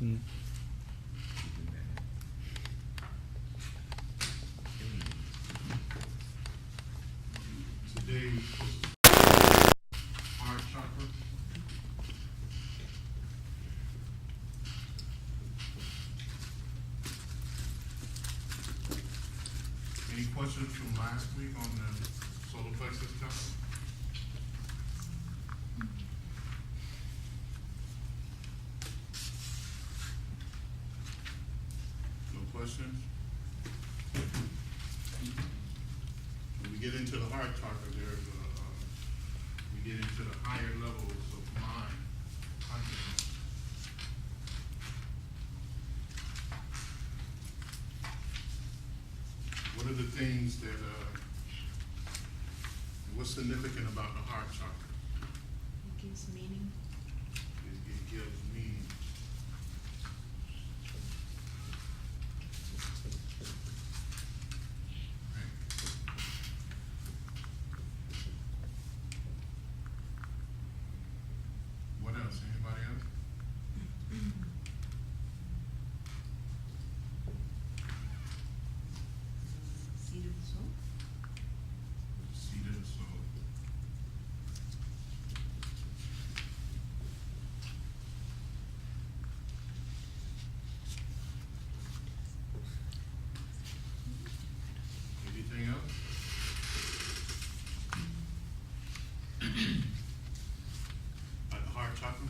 Mm. Today, heart chakra. Any questions from last week on the solar plexus chakra? No questions? When we get into the heart chakra, we get into the higher levels of mind, consciousness. What are the things that, what's significant about the heart chakra? It gives meaning. It gives meaning. Right. What else? Anybody else? Seed of the soul. Seed of the soul. Anything else? Like the heart chakra?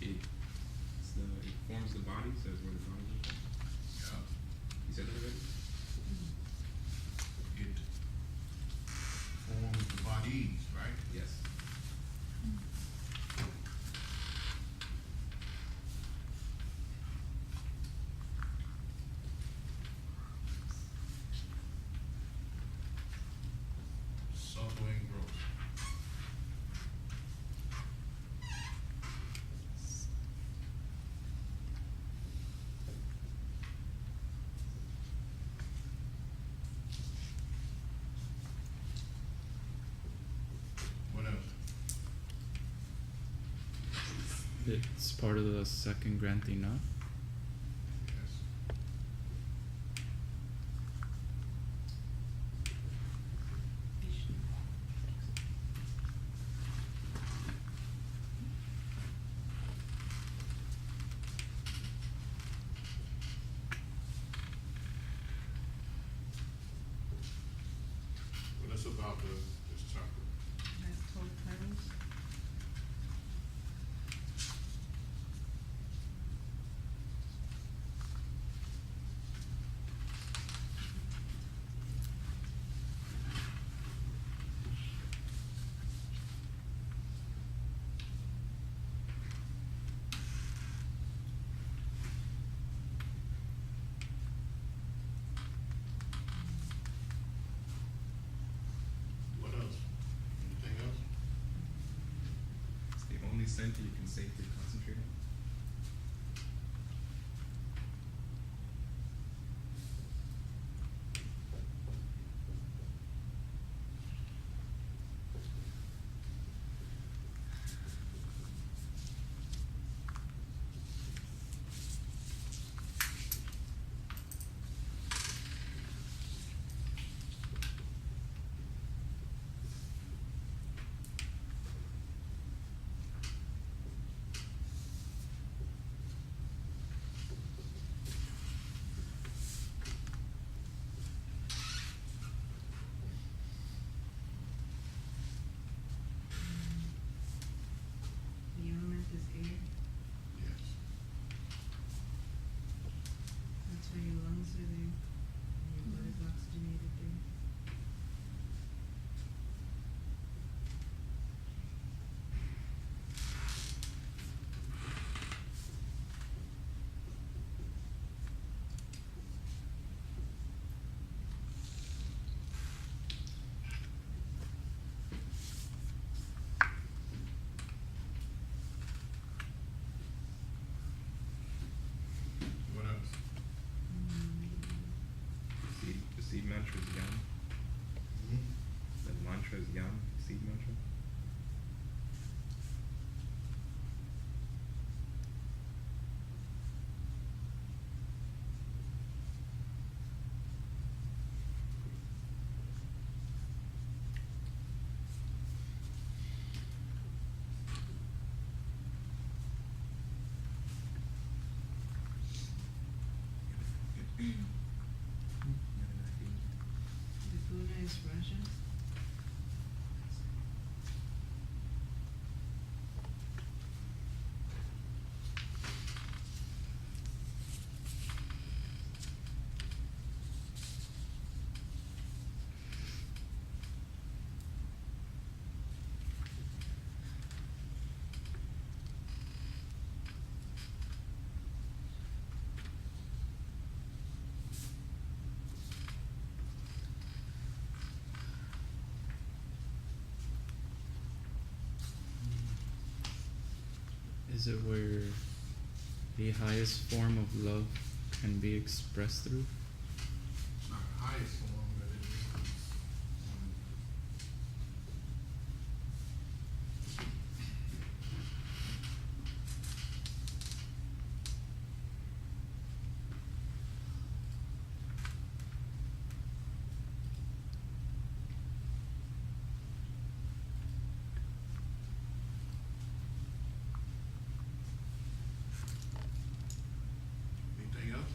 It forms the body, says where the body is. Yeah. You said that already? It forms the bodies, right? Yes. Subtle and gross. What else? It's part of the second granting, no? Yes. Vision. What else about this chakra? Has 12 petals. What else? Anything else? It's the only center you can safely concentrate on. The element is air. Yes. That's why your lungs are there. And your blood is oxygenated there. What else? The seed mantra is yam. Hmm? The mantra is yam, seed mantra. Is it where the highest form of love can be expressed through? Not the highest form, but it is. Anything else?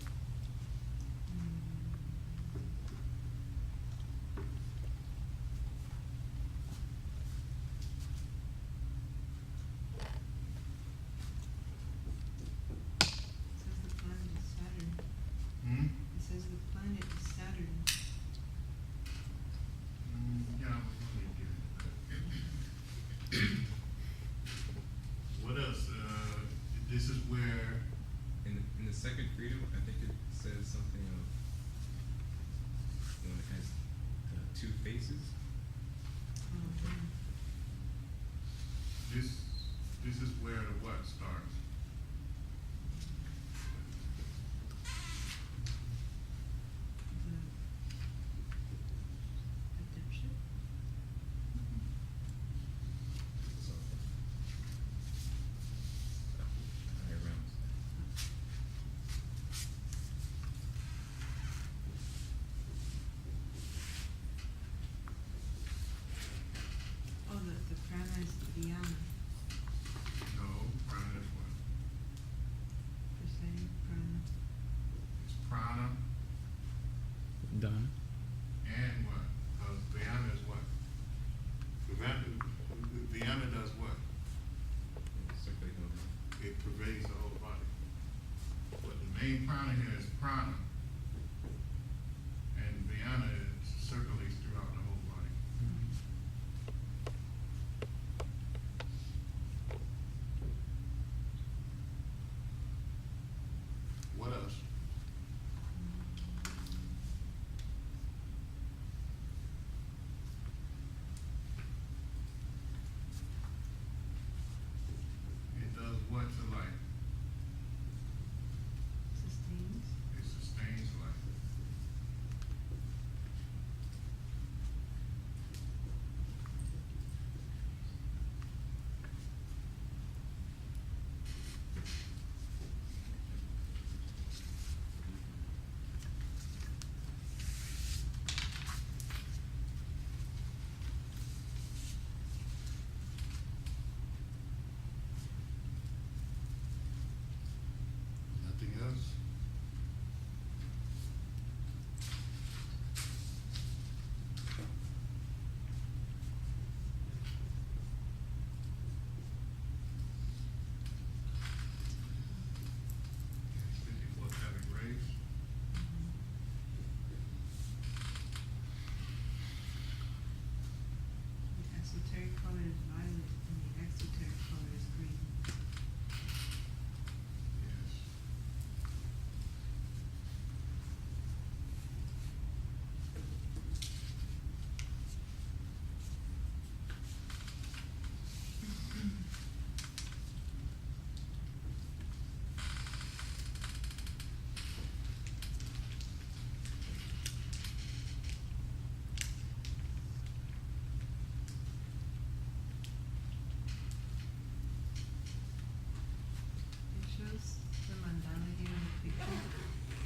Hmm? It says the planet is Saturn. Yeah, we'll get into that. What else? This is where, In the second freedom, I think it says something of when it has two faces. this is where the what starts? The dipshit. So, higher realms. Oh, the prana is the Vyama. No, prana is what? Percent prana. It's prana Done. and what? Because Vyana is what? Vyana does what? Circulating over. It pervades the whole body. But the main prana here is prana. And Vyana circulates throughout the whole body. What else? It does what to life? Sustains. It sustains life. Nothing else? Okay, 54 having raised. The esoteric color is violet and the exoteric color is green. Yes. It shows the mandala here in the picture,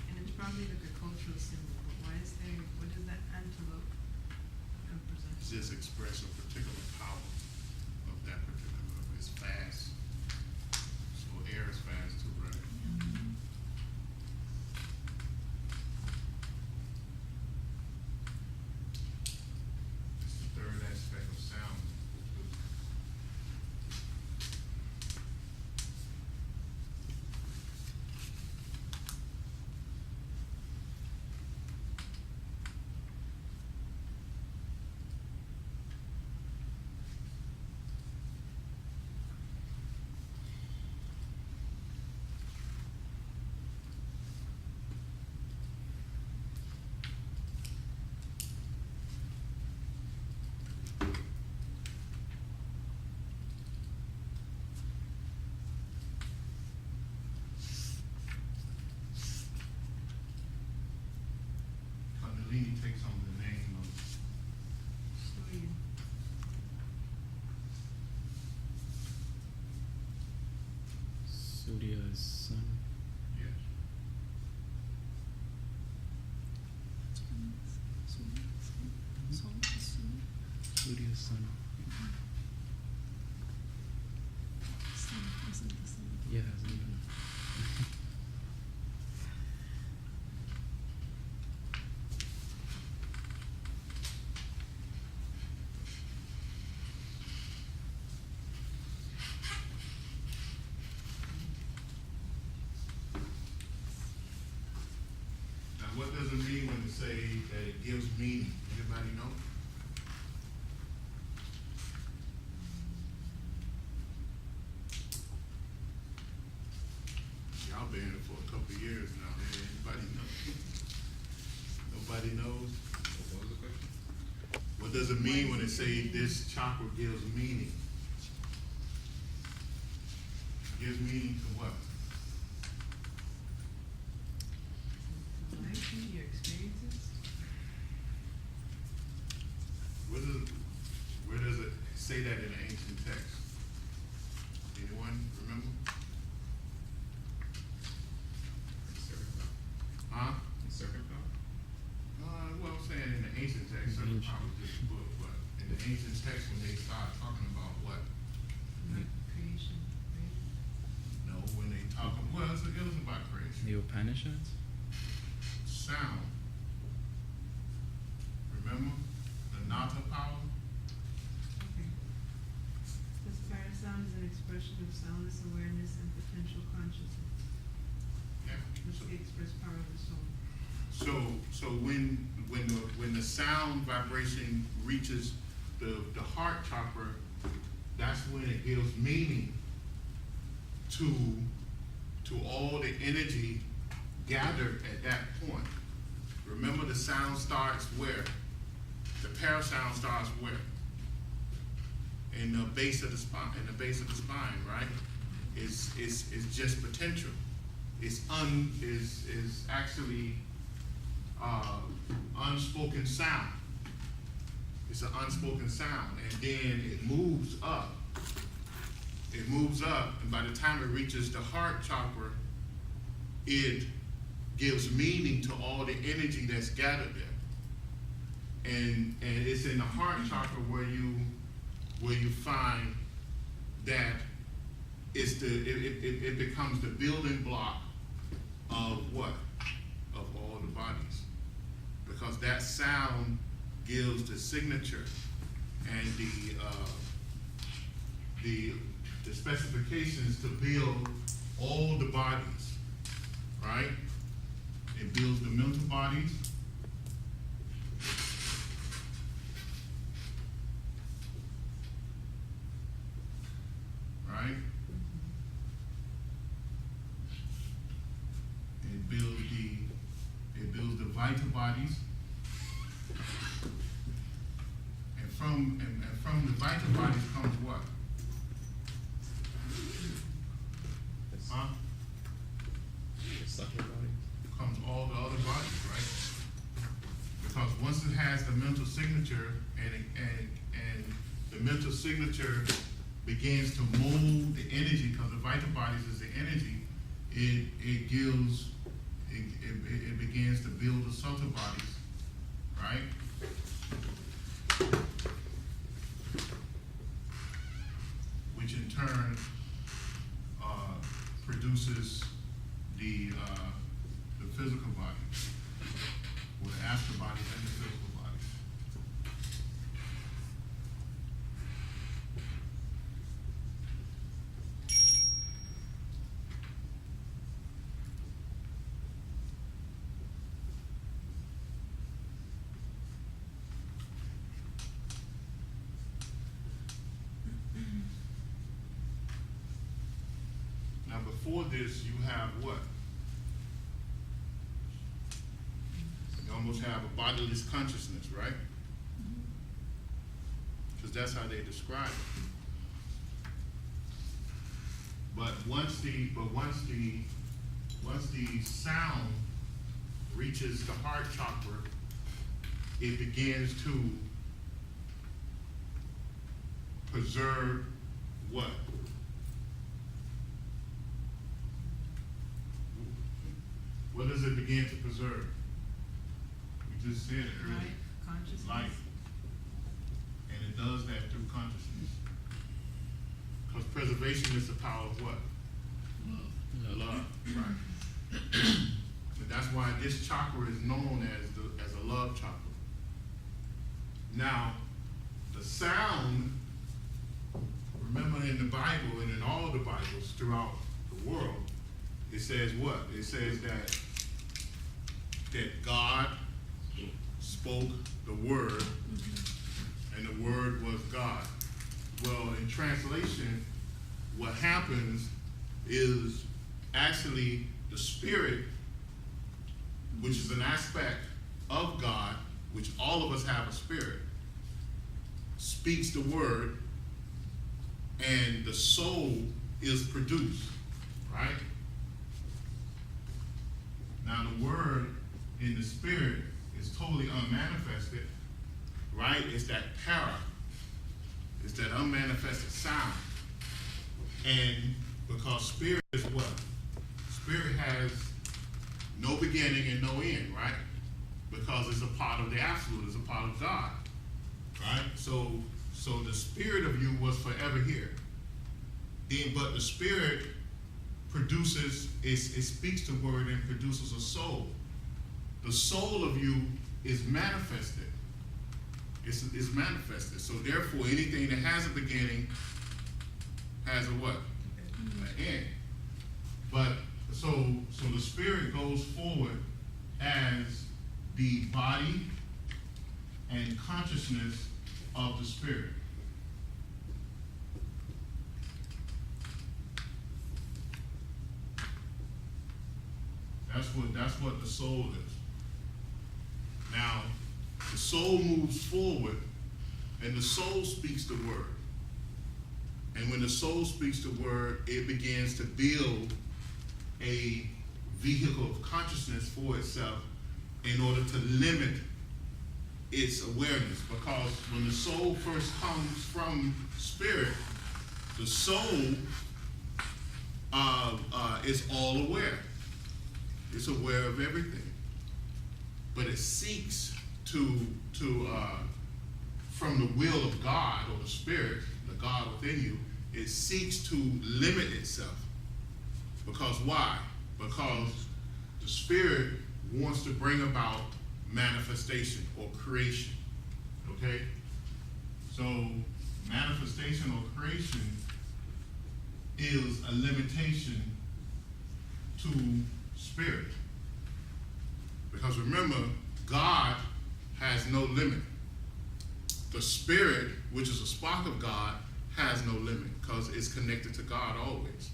and it's probably like a cultural symbol, but why is there, what does that antelope represent? Just express a particular power of that particular, it's fast. So air is fast too, right? It's the third aspect of sound. Ludia's son. Yeah, Zena. Now, what does it mean when you say that it gives meaning? Anybody know? Y'all been here for a couple of years now. Anybody know? Nobody knows? What was the question? What does it mean when it say this chakra gives meaning? Gives meaning to what? Life and your experiences. Where does it say that in the ancient text? Anyone remember? Serpent power. Huh? Serpent power. Well, I'm saying in the ancient text, certain probably just a book, but in the ancient text, when they start talking about what? Not creation, right? No, when they talk, well, it was about creation. The Upanishads? Sound. Remember? The nata power? Okay. This fire sound is an expression of soundless awareness and potential consciousness. Yeah. It's the expressed power of the soul. So when the sound vibration reaches the heart chakra, that's when it gives meaning to all the energy gathered at that point. Remember, the sound starts where? The parasound starts where? In the base of the spine. In the base of the spine, right? It's just potential. It's actually unspoken sound. It's an unspoken sound, and then it moves up. It moves up, and by the time it reaches the heart chakra, it gives meaning to all the energy that's gathered there. And it's in the heart chakra where you find that it becomes the building block of what? Of all the bodies. Because that sound gives the signature and the specifications to build all the bodies, right? It builds the mental bodies. Right? It builds the vital bodies. And from the vital bodies comes what? Huh? The subtle body. Comes all the other bodies, right? Because once it has the mental signature and the mental signature begins to mold the energy, because the vital bodies is the energy, it begins to build the subtle bodies, right? Which in turn produces the physical body, or the astral bodies and the physical bodies. Now, before this, you have what? You almost have a bodiless consciousness, right? Because that's how they describe it. But once the sound reaches the heart chakra, it begins to preserve what? What does it begin to preserve? We just said it earlier. Life, consciousness. Life. And it that does that through consciousness. Because preservation is the power of what? Love, right? And that's why this chakra is known as a love chakra. Now, the sound, remember in the Bible and in all the Bibles throughout the world, it says what? It says that God spoke the word, and the word was God. Well, in translation, what happens is actually the spirit, which is an aspect of God, which all of us have a spirit, speaks the word, and the soul is produced, right? Now the word in the spirit is totally unmanifested, right? It's that para. It's that unmanifested sound. And because spirit is what? Spirit has no beginning and no end, right? Because it's a part of the absolute, it's a part of God, right? So the spirit of you was forever here. But the spirit produces, it speaks the word and produces a soul. The soul of you is manifested. It's manifested. So therefore, anything that has a beginning has a what? An end. But so the spirit goes forward as the body and consciousness of the spirit. That's what the soul is. Now, the soul moves forward, and the soul speaks the word. And when the soul speaks the word, it begins to build a vehicle of consciousness for itself in order to limit its awareness. Because when the soul first comes from spirit, the soul is all aware. It's aware of everything. But it seeks to from the will of God, or the spirit, the God within you, it seeks to limit itself. Because why? Because the spirit wants to bring about manifestation or creation. Okay? So manifestation or creation is a limitation to spirit. Because remember, God has no limit. The spirit, which is a spark of God, has no limit because it's connected to God always.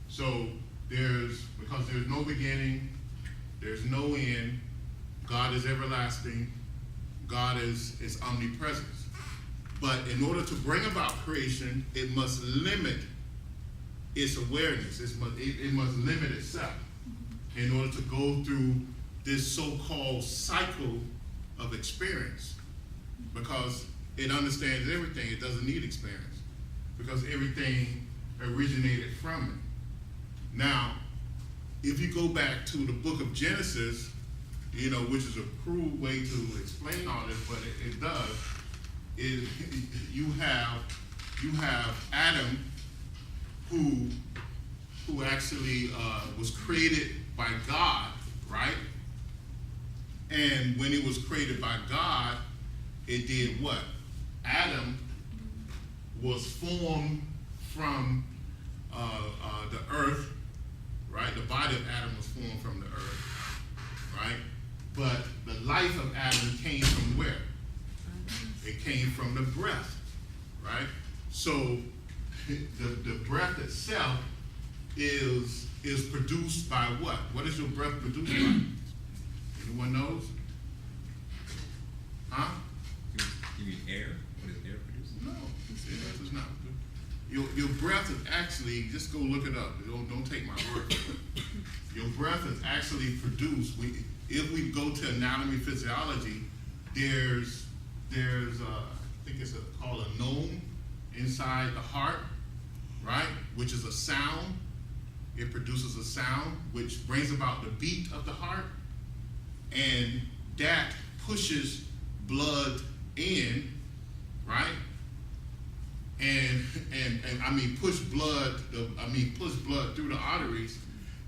So because there's no beginning, there's no end, God is everlasting, God is omnipresent. But in order to bring about creation, it must limit its awareness. It must limit itself in order to go through this so-called cycle of experience, because it understands everything. It doesn't need experience because everything originated from it. Now, if you go back to the book of Genesis, which is a crude way to explain all this, but it does, is you have Adam who actually was created by God, right? And when it was created by God, it did what? Adam was formed from the earth, right? The body of Adam was formed from the earth, right? But the life of Adam came from where? It came from the breath, right? So the breath itself is produced by what? What is your breath produced by? Anyone knows? Huh? You mean air? What is air produced? No, breath is not. Your breath is actually, just go look it up. Don't take my word for it. Your breath is actually produced. If we go to anatomy, physiology, there's I think it's called a gnome inside the heart, right? Which is a sound. It produces a sound which brings about the beat of the heart, and that pushes blood in, right? and I mean push blood through the arteries,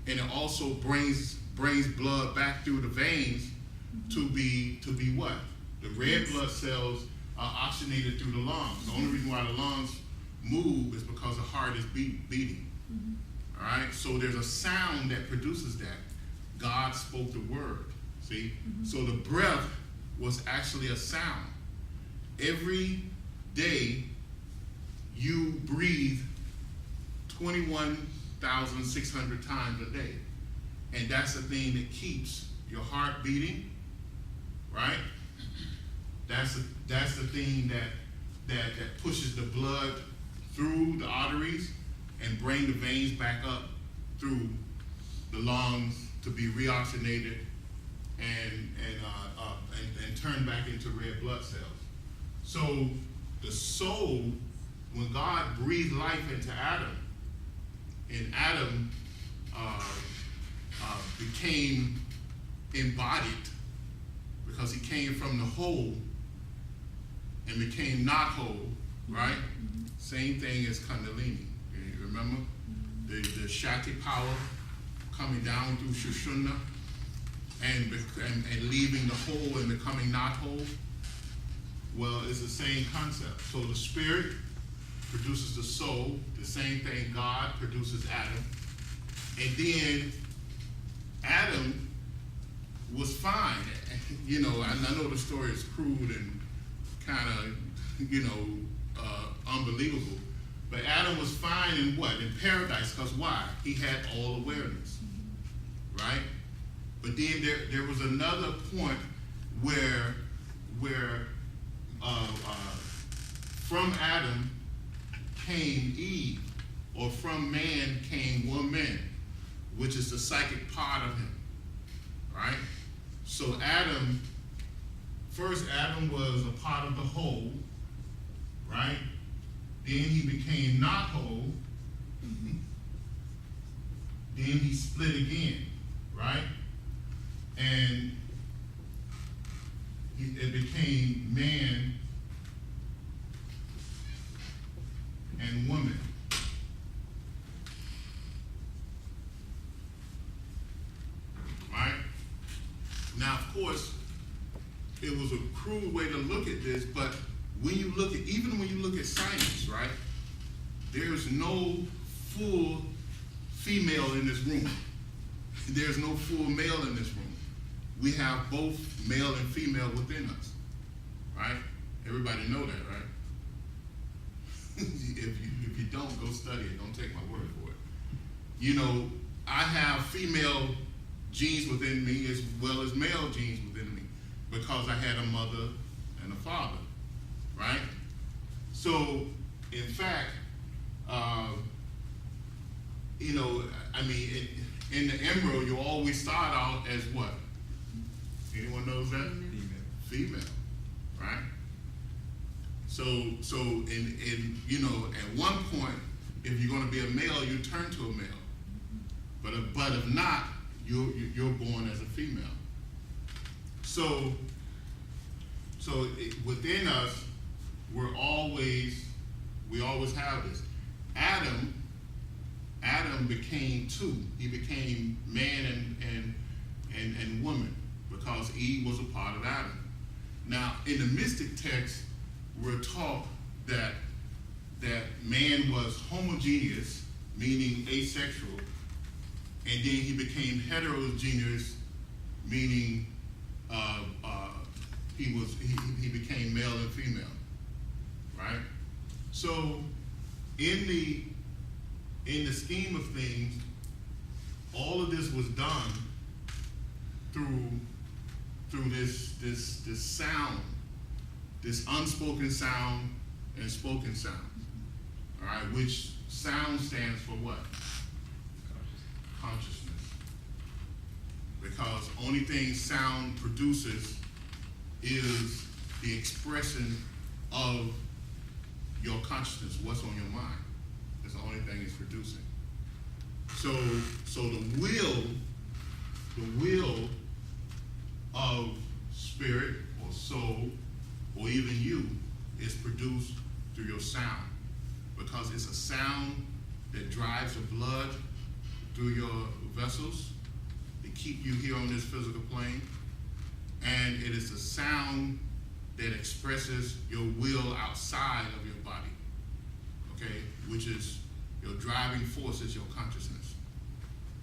and it also brings blood back through the veins to be what? The red blood cells are oxygenated through the lungs. The only reason why the lungs move is because the heart is beating. All right, so there's a sound that produces that. God spoke the word. See, so the breath was actually a sound. Every day you breathe 21,600 times a day, and that's the thing that keeps your heart beating, right? That's the thing that pushes the blood through the arteries and bring the veins back up through the lungs to be reoxygenated and turn back into red blood cells. So the soul, when God breathed life into Adam, and Adam became embodied because he came from the whole and became not whole, right? Same thing as Kundalini. You remember? The Shakti power coming down through Shushumna and leaving the whole and becoming not whole. Well, it's the same concept. So the spirit produces the soul, the same thing God produces Adam. And then Adam was fine. You know, I know the story is crude and kind of, unbelievable. But Adam was fine in what? In paradise, because why? He had all awareness, right? But then there was another point where from Adam came Eve, or from man came woman, which is the psychic part of him, right? So first Adam was a part of the whole, right? Then he became not whole. Then he split again, right? And it became man and woman. Right? Now, of course, it was a crude way to look at this, but even when you look at science, right, there's no full female in this room. There's no full male in this room. We have both male and female within us, right? Everybody know that, right? If you don't, go study it. Don't take my word for it. You know, I have female genes within me as well as male genes within me because I had a mother and a father, right? So, in fact, in the embryo, you always start out as what? Anyone knows that? Female, right? So at one point, if you're going to be a male, you turn to a male. But if not, you're born as a female. So within us, we always have this. Adam became two. He became man and woman because Eve was a part of Adam. Now, in the mystic text, we're taught that man was homogeneous, meaning asexual, and then he became heterogeneous, meaning he became male and female, right? So in the scheme of things, all of this was done through this sound, this unspoken sound and spoken sound. All right, which sound stands for what? Consciousness. Because only thing sound produces is the expression of your consciousness, what's on your mind. That's the only thing it's producing. So the will of spirit or soul or even you is produced through your sound. because it's a sound that drives the blood through your vessels to keep you here on this physical plane. And it is a sound that expresses your will outside of your body, okay? Which is your driving force is your consciousness,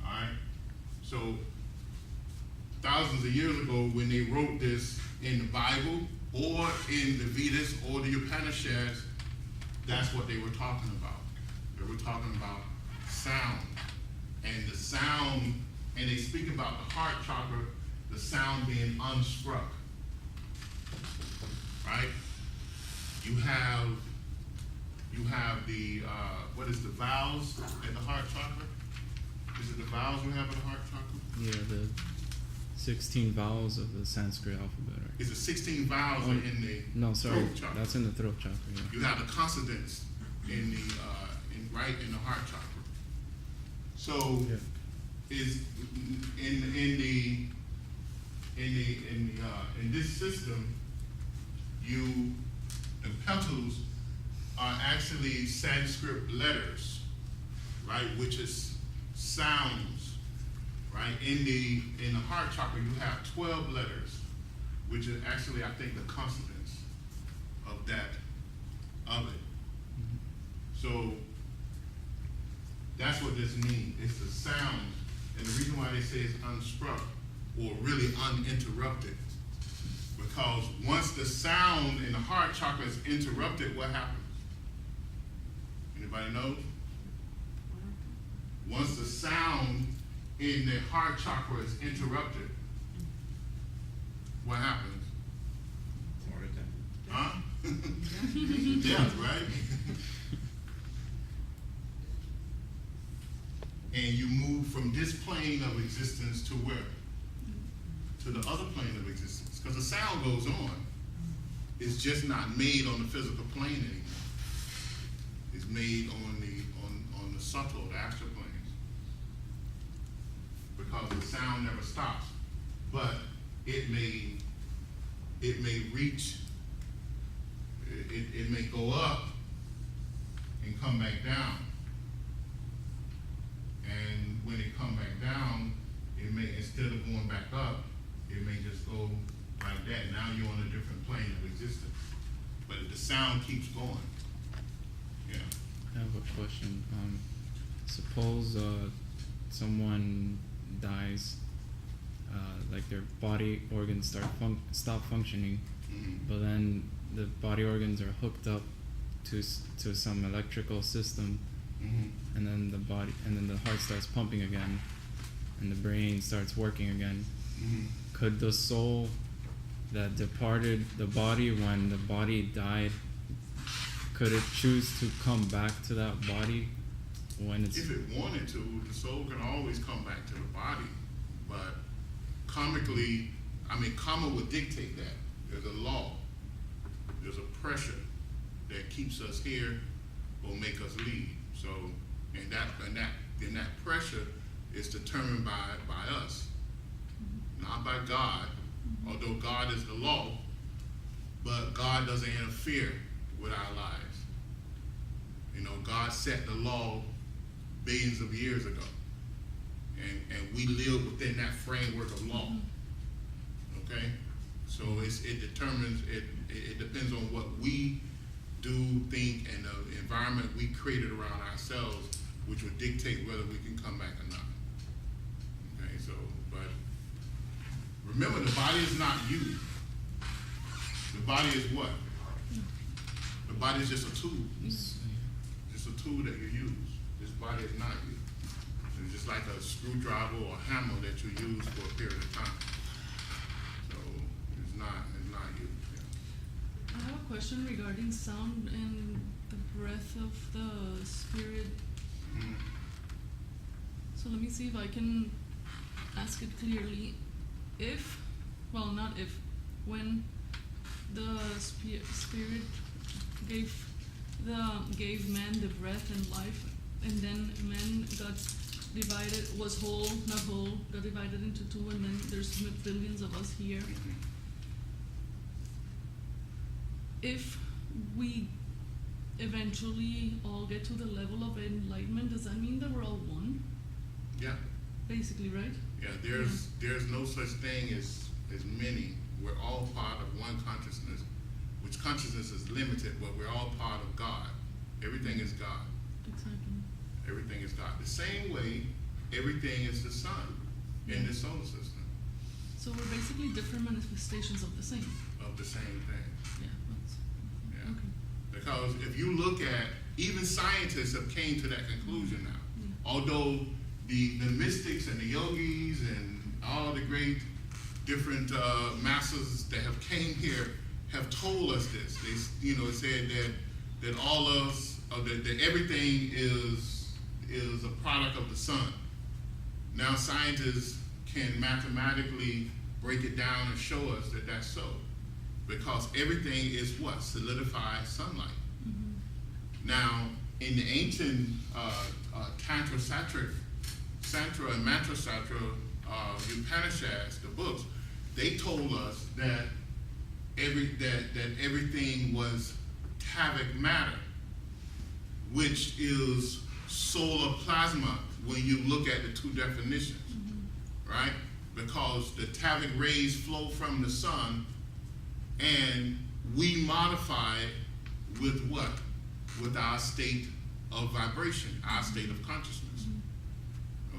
all right? So thousands of years ago, when they wrote this in the Bible or in the Vedas or the Upanishads, that's what they were talking about. They were talking about sound. And the sound, and they speak about the heart chakra, the sound being unstruck, right? You have the, what is the vowels at the heart chakra? Is it the vowels you have at the heart chakra? Yeah, the 16 vowels of the Sanskrit alphabet, right? Is it 16 vowels are in the No, sorry, throat chakra? that's in the throat chakra, yeah. You have the consonants in the right in the heart chakra. So Yeah. is in this system, the petals are actually Sanskrit letters, right? Which is sounds, right? In the heart chakra, you have 12 letters, which is actually, I think, the consonants of it. So that's what this means. It's the sound, and the reason why they say it's unstruck or really uninterrupted, because once the sound in the heart chakra is interrupted, what happens? Anybody knows? Once the sound in the heart chakra is interrupted, what happens? Heart attack. Huh? Death, right? And you move from this plane of existence to where? To the other plane of existence. Because the sound goes on. It's just not made on the physical plane anymore. It's made on the subtle, the astral planes. Because the sound never stops. But it may reach, it may go up and come back down. And when it come back down, it may, instead of going back up, it may just go like that. Now you're on a different plane of existence. But the sound keeps going. Yeah. I have a question. Suppose someone dies, like their body organs stop functioning, but then the body organs are hooked up to some electrical system, and then the heart starts pumping again, and the brain starts working again. Could the soul that departed the body when the body died, could it choose to come back to that body when it's... If it wanted to, the soul can always come back to the body. But karmically, karma would dictate that. There's a law. There's a pressure that keeps us here or make us leave. So, and that pressure is determined by us, not by God. Although God is the law, but God doesn't interfere with our lives. God set the law billions of years ago, and we live within that framework of law. Okay, so it determines it depends on what we do, think, and the environment we created around ourselves, which would dictate whether we can come back or not. Okay, so but remember, the body is not you. The body is what? The body is just a tool. Just a tool that you use. This body is not you. It's just like a screwdriver or a hammer that you use for a period of time. So it's not you. Yeah. I have a question regarding sound and the breath of the spirit. So let me see if I can ask it clearly. When the spirit gave man the breath and life, and then man got divided, got divided into two, and then there's billions of us here. Mm-hmm. 'If we eventually all get to the level of enlightenment, does that mean that we're all one? Yeah. Basically, right? Yeah, there's no such thing as many. We're all part of one consciousness, which consciousness is limited, but we're all part of God. Everything is God. Exactly. Everything is God. The same way, everything is the sun in the solar system, So we're basically different manifestations of the same. of the same thing. Yeah. That's, Yeah. Okay. Because if you look at, even scientists have came to that conclusion now. Yeah. Although the mystics and the yogis and all the great different masters that have came here have told us this. They, said that all of us, that everything is a product of the sun. Now scientists can mathematically break it down and show us that that's so, because everything is what? Solidified sunlight. Mm-hmm. Now, in the ancient Tantra, Santra, and Mantra Satra, Upanishads, the books, they told us that everything was tavic matter, which is solar plasma when you look at the two definitions, right? Because the tavic rays flow from the sun, and we modify it with what? With our state of vibration, our state of consciousness.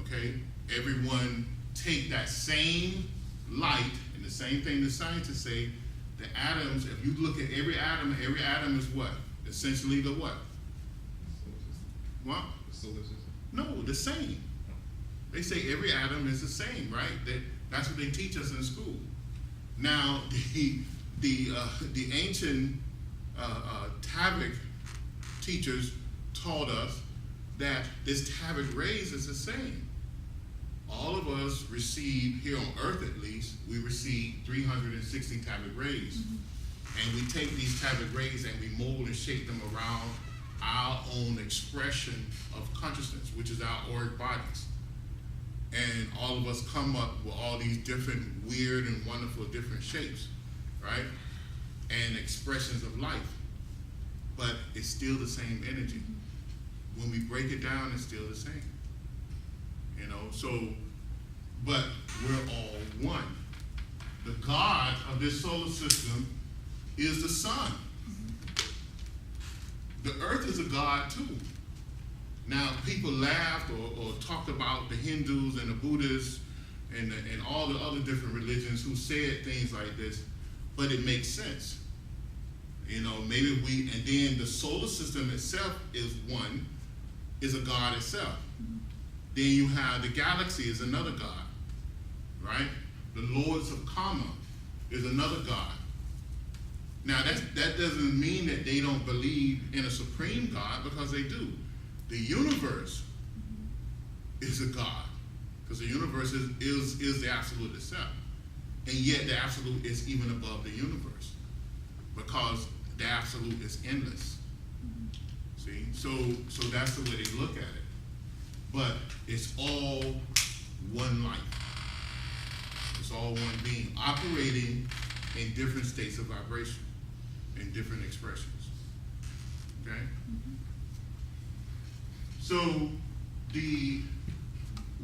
Okay? Everyone take that same light, and the same thing the scientists say, the atoms, if you look at every atom is what? Essentially the what? What? The solar system. No, the same. They say every atom is the same, right? That's what they teach us in school. Now, the ancient tavic teachers taught us that this tavic rays is the same. All of us receive, here on Earth at least, we receive 360 tavic rays. And we take these tavic rays and we mold and shape them around our own expression of consciousness, which is our auric bodies. And all of us come up with all these different weird and wonderful different shapes, right? And expressions of life. But it's still the same energy. When we break it down, it's still the same. So, but we're all one. The God of this solar system is the sun. The earth is a god too. Now, people laughed or talked about the Hindus and the Buddhists and all the other different religions who said things like this, but it makes sense. Maybe and then the solar system itself is one, is a god itself. Then you have the galaxy is another god, right? The lords of karma is another god. Now, that doesn't mean that they don't believe in a supreme God, because they do. The universe is a God, because the universe is the absolute itself. And yet the absolute is even above the universe, because the absolute is endless. See? So that's the way they look at it. But it's all one life. It's all one being, operating in different states of vibration, in different expressions. Okay? So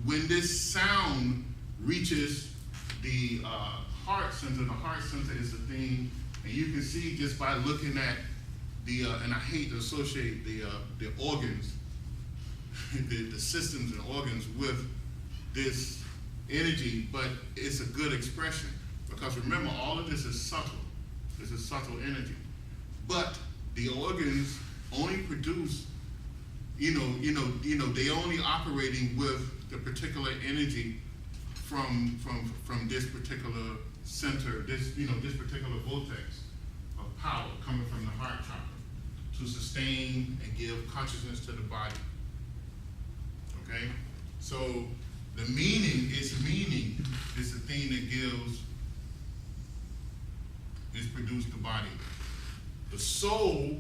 when this sound reaches the heart center is the thing, and you can see just by looking at and I hate to associate the organs, the systems and organs with this energy, but it's a good expression, because remember, all of this is subtle. This is subtle energy. But the organs only produce, they only operating with the particular energy from this particular center, this particular vortex of power coming from the heart chakra to sustain and give consciousness to the body. Okay? So the meaning is the thing that produced the body. The soul,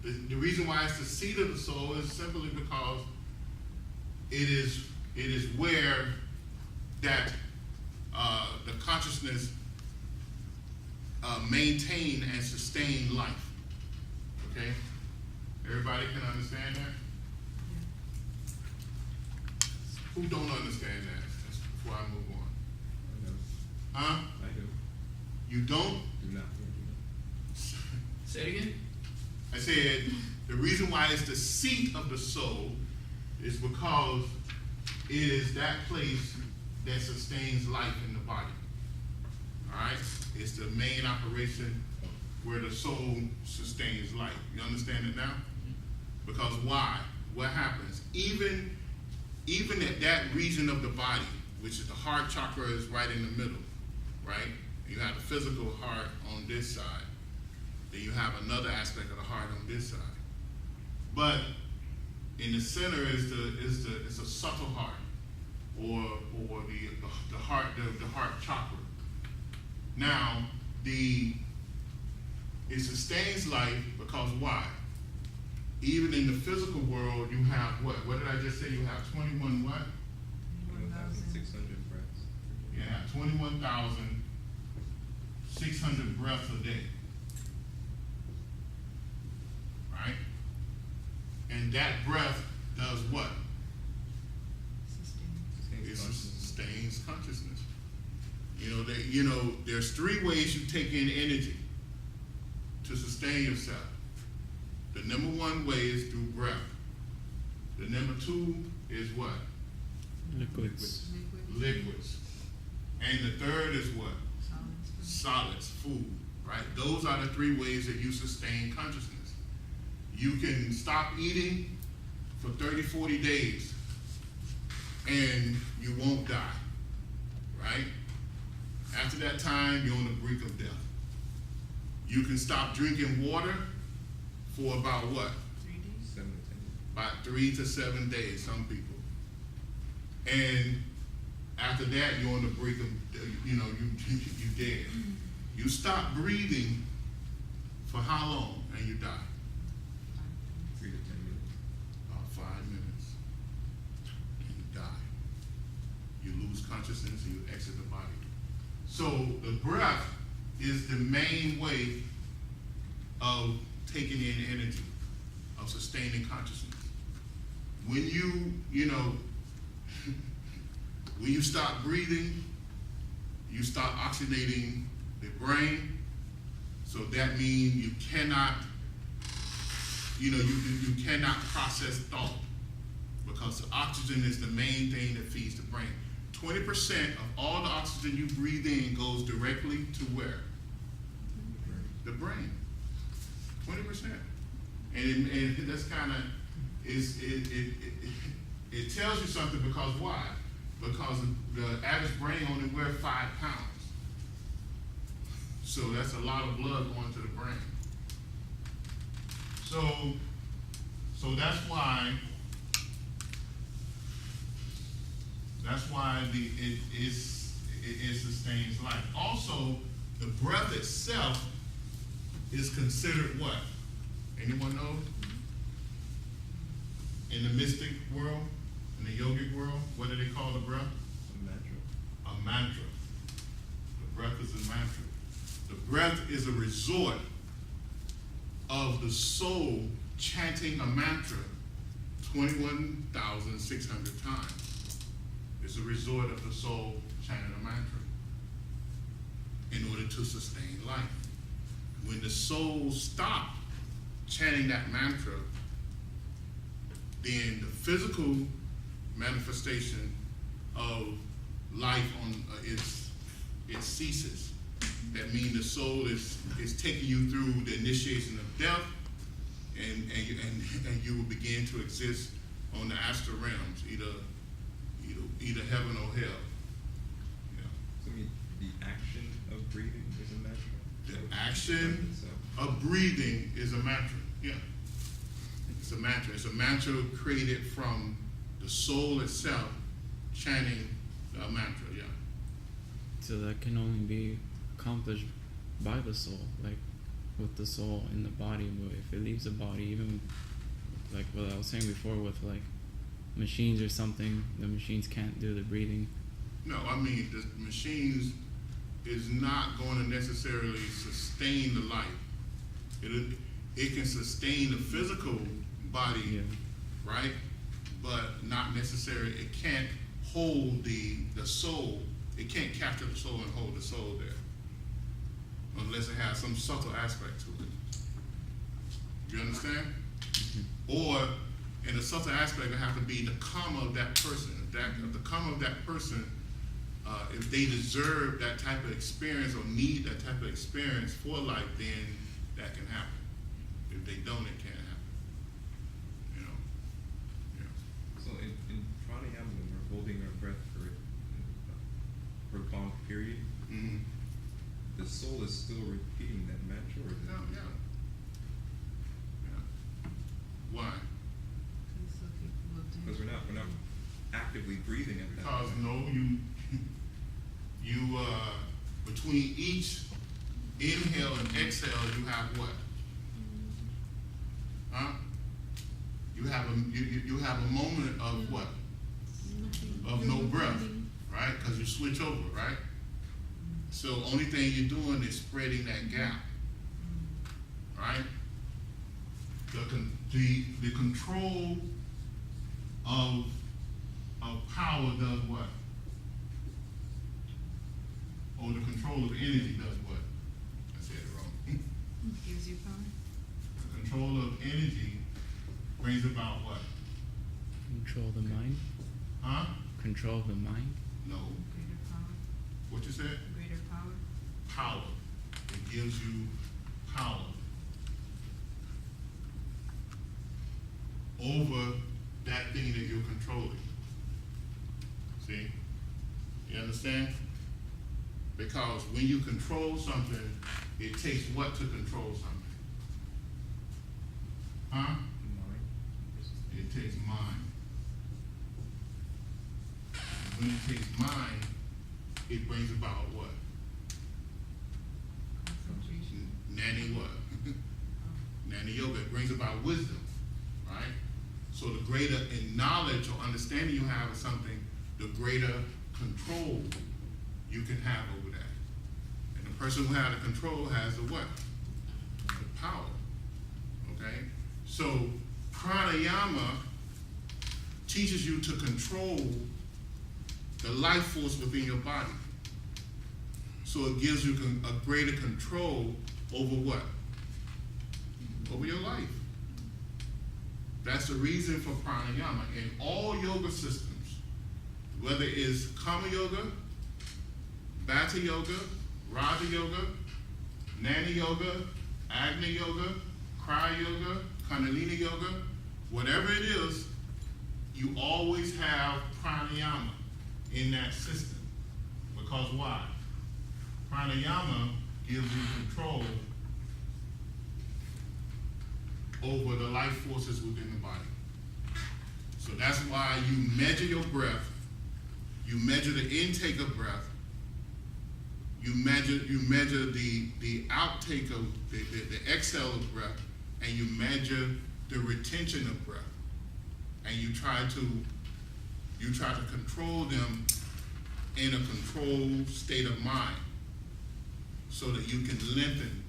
the reason why it's the seat of the soul is simply because it is where that the consciousness maintain and sustain life. Okay? Everybody can understand that? Who don't understand that? That's before I move on. I know. Huh? I do. You don't? Do not. Say it again? I said the reason why it's the seat of the soul is because it is that place that sustains life in the body. Alright? It's the main operation where the soul sustains life. You understand it now? Because why? What happens? Even at that region of the body, which is the heart chakra is right in the middle, right? You have the physical heart on this side. Then you have another aspect of the heart on this side. But in the center is a subtle heart, or the heart chakra. Now it sustains life because why? Even in the physical world, you have what? What did I just say? You have 21 what? 1,600 breaths. You have 21,600 breaths a day. Right? And that breath does what? It sustains consciousness. There's three ways you take in energy to sustain yourself. The number one way is through breath. The number two is what? Liquids. Liquids. And the third is what? Solids, food, right? Those are the three ways that you sustain consciousness. You can stop eating for 30, 40 days and you won't die, right? After that time, you're on the brink of death. You can stop drinking water for about what? 3 days? 7 to 10 years. About 3 to 7 days, some people. And after that, you're on the brink of, you dead. You stop breathing for how long and you die? 3 to 10 minutes. About 5 minutes. And you die. You lose consciousness and you exit the body. So the breath is the main way of taking in energy, of sustaining consciousness. When when you stop breathing, you start oxygenating the brain. So that means you cannot, you cannot process thought, because the oxygen is the main thing that feeds the brain. 20% of all the oxygen you breathe in goes directly to where? The brain. 20%. And that's kind of, it tells you something, because why? Because the average brain only weighs 5 pounds. So that's a lot of blood going to the brain. So that's why it sustains life. Also, the breath itself is considered what? Anyone know? In the mystic world, in the yogic world, what do they call the breath? A mantra. A mantra. The breath is a mantra. The breath is a resort of the soul chanting a mantra 21,600 times. It's a resort of the soul chanting a mantra in order to sustain life. When the soul stops chanting that mantra, then the physical manifestation of life it ceases. That means the soul is taking you through the initiation of death, and you will begin to exist on the astral realms, either heaven or hell. So the action of breathing is a mantra. The action of breathing is a mantra. Yeah. It's a mantra. It's a mantra created from the soul itself chanting the mantra. Yeah. So that can only be accomplished by the soul, like with the soul in the body. But if it leaves the body, even like what I was saying before with like machines or something, the machines can't do the breathing. No, I mean the machines is not going to necessarily sustain the life. it can sustain the physical body, Yeah. right? But not necessarily, it can't hold the soul. It can't capture the soul and hold the soul there. Unless it has some subtle aspect to it. You understand? Or, in a subtle aspect, it have to be the karma of that person. The karma of that person, if they deserve that type of experience or need that type of experience for life, then that can happen. If they don't, it can't happen. You know? Yeah. So in pranayama, when we're holding our breath for a prolonged period, Mm-hmm. the soul is still repeating that mantra, or is it? Yeah, yeah. Yeah. Why? So people will do. Because we're not actively breathing at that Because point. you between each inhale and exhale, you have what? Huh? You have a moment of what? Nothing. Of no breath, right? Because you switch over, right? So only thing you're doing is spreading that gap, right? The control of power does what? Or the control of energy does what? I said it wrong. Gives you power. The control of energy brings about what? Control the mind. Huh? Control the mind. No. Greater power. What you said? Greater power. Power. It gives you power over that thing that you're controlling. See? You understand? Because when you control something, it takes what to control something? Huh? Mind versus It takes mind. When it takes mind, it brings about what? Concentration. Nadi what? Nadi yoga. It brings about wisdom, right? So the greater in knowledge or understanding you have of something, the greater control you can have over that. And the person who has the control has the what? The power. Okay? So pranayama teaches you to control the life force within your body. So it gives you a greater control over what? Over your life. That's the reason for pranayama. In all yoga systems, whether it's karma yoga, bhatha yoga, raja yoga, nana yoga, agni yoga, kriya yoga, kundalini yoga, whatever it is, you always have pranayama in that system. Because why? Pranayama gives you control over the life forces within the body. So that's why you measure your breath, you measure the intake of breath, you measure the outtake of the exhale of breath, and you measure the retention of breath. And you try to control them in a controlled state of mind so that you can lengthen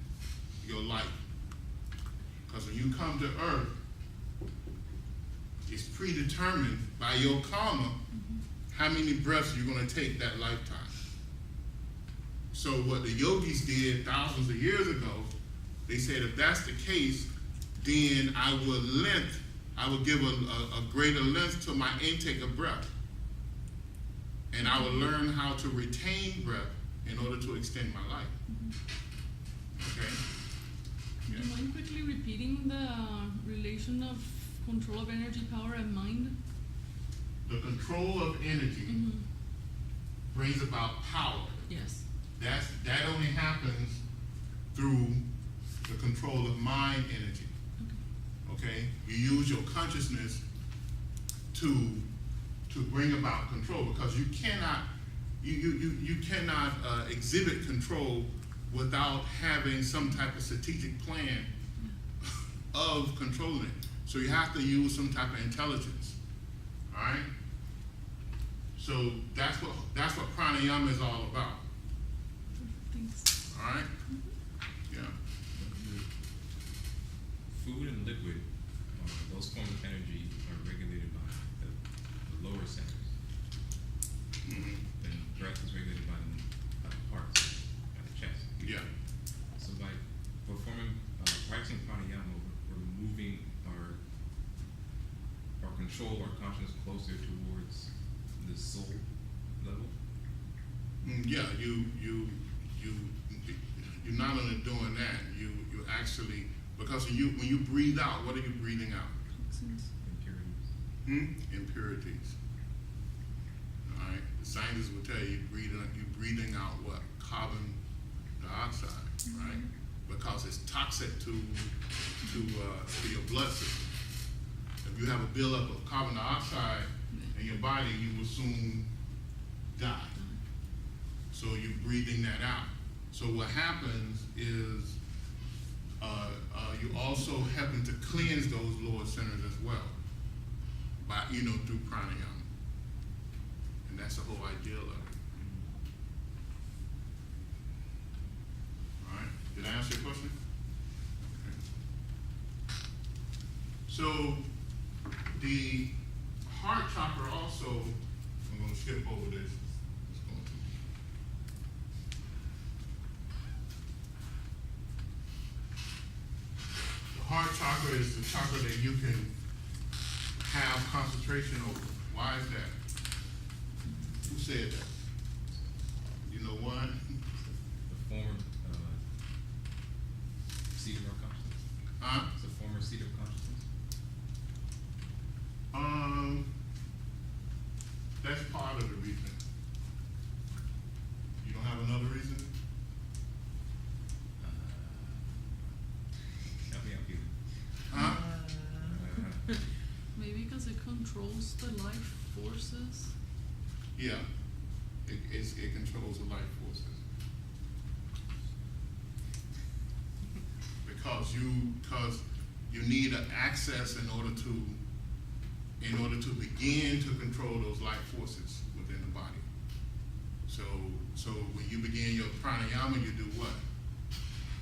your life. Because when you come to earth, it's predetermined by your karma how many breaths you're going to take that lifetime. So what the yogis did thousands of years ago, they said if that's the case, then I will give a greater length to my intake of breath. And I will learn how to retain breath in order to extend my life. Okay? Do you mind quickly repeating the relation of control of energy, power, and mind? The control of energy brings about power. Yes. That only happens through the control of mind energy. Okay? You use your consciousness to bring about control, because you cannot exhibit control without having some type of strategic plan of controlling it. So you have to use some type of intelligence. All right? So that's what pranayama is all about. Thanks. All right? Yeah. food and liquid, those forms of energy are regulated by the lower centers. Mhm. And breath is regulated by the heart, by the chest. Yeah. So by performing, practicing pranayama, we're moving our control, our consciousness closer towards the soul level. Yeah, you're not only doing that, you actually, because when you breathe out, what are you breathing out? Toxins. Impurities. Impurities. All right. The scientists will tell you you're breathing out what? Carbon dioxide, right? Because it's toxic to your blood system. If you have a buildup of carbon dioxide in your body, you will soon die. So you're breathing that out. So what happens is you also helping to cleanse those lower centers as well by, through pranayama. And that's the whole ideal of it. All right. Did I answer your question? Okay. So the heart chakra also, I'm going to skip over this. Let's go into the heart chakra is the chakra that you can have concentration over. Why is that? Who said that? You know why? The former seat of our consciousness. Huh? It's the former seat of consciousness. That's part of the reason. You don't have another reason? Help me out, Peter. Huh? Maybe because it controls the life forces. Yeah. It controls the life forces. Because you need an access in order to begin to control those life forces within the body. So when you begin your pranayama, you do what?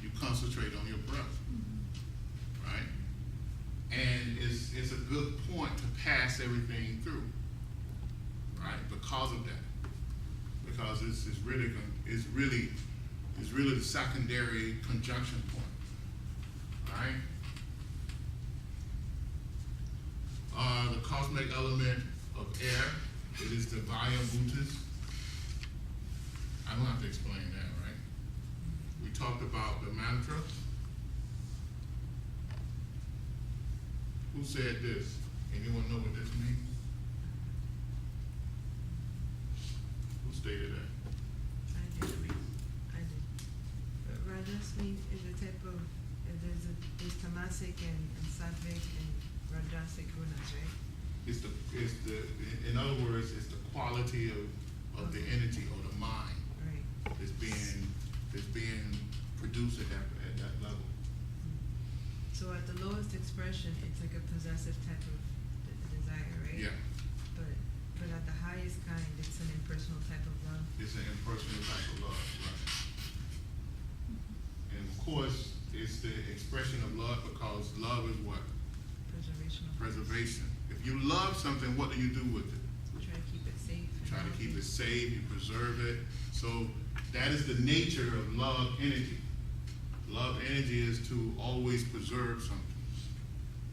You concentrate on your breath, right? And it's a good point to pass everything through, right? Because of that, because it's really the secondary conjunction point, right? The cosmic element of air, it is the Vaya Bhutas. I don't have to explain that, right? We talked about the mantra. Who said this? Anyone know what this means? Who stated that? I did. But Rajas means is a type of, there's tamasic and sattvic and rajasic gunas, right? In other words, it's the quality of the entity or the mind Right. that's being produced at that level. So at the lowest expression, it's like a possessive type of desire, right? Yeah, But at the highest kind, it's an impersonal type of love. it's an impersonal type of love, right? And of course, it's the expression of love because love is what? Preservation of Preservation. If you love something, what do you do with it? Try to keep it safe. You try to keep it safe, you preserve it. So that is the nature of love energy. Love energy is to always preserve something.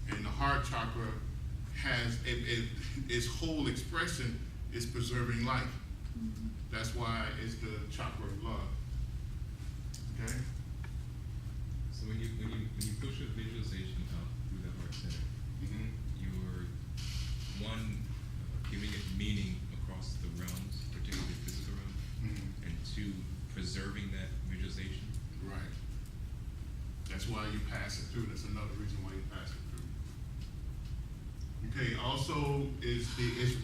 And the heart chakra has, its whole expression is preserving life. That's why it's the chakra of love. Okay? So when you push a visualization out through the heart center, Mm-hmm. you're giving it meaning across the realms, particularly the physical realm, Mm-hmm. and two, preserving that visualization. Right. That's why you pass it through. That's another reason why you pass it through. Okay, also is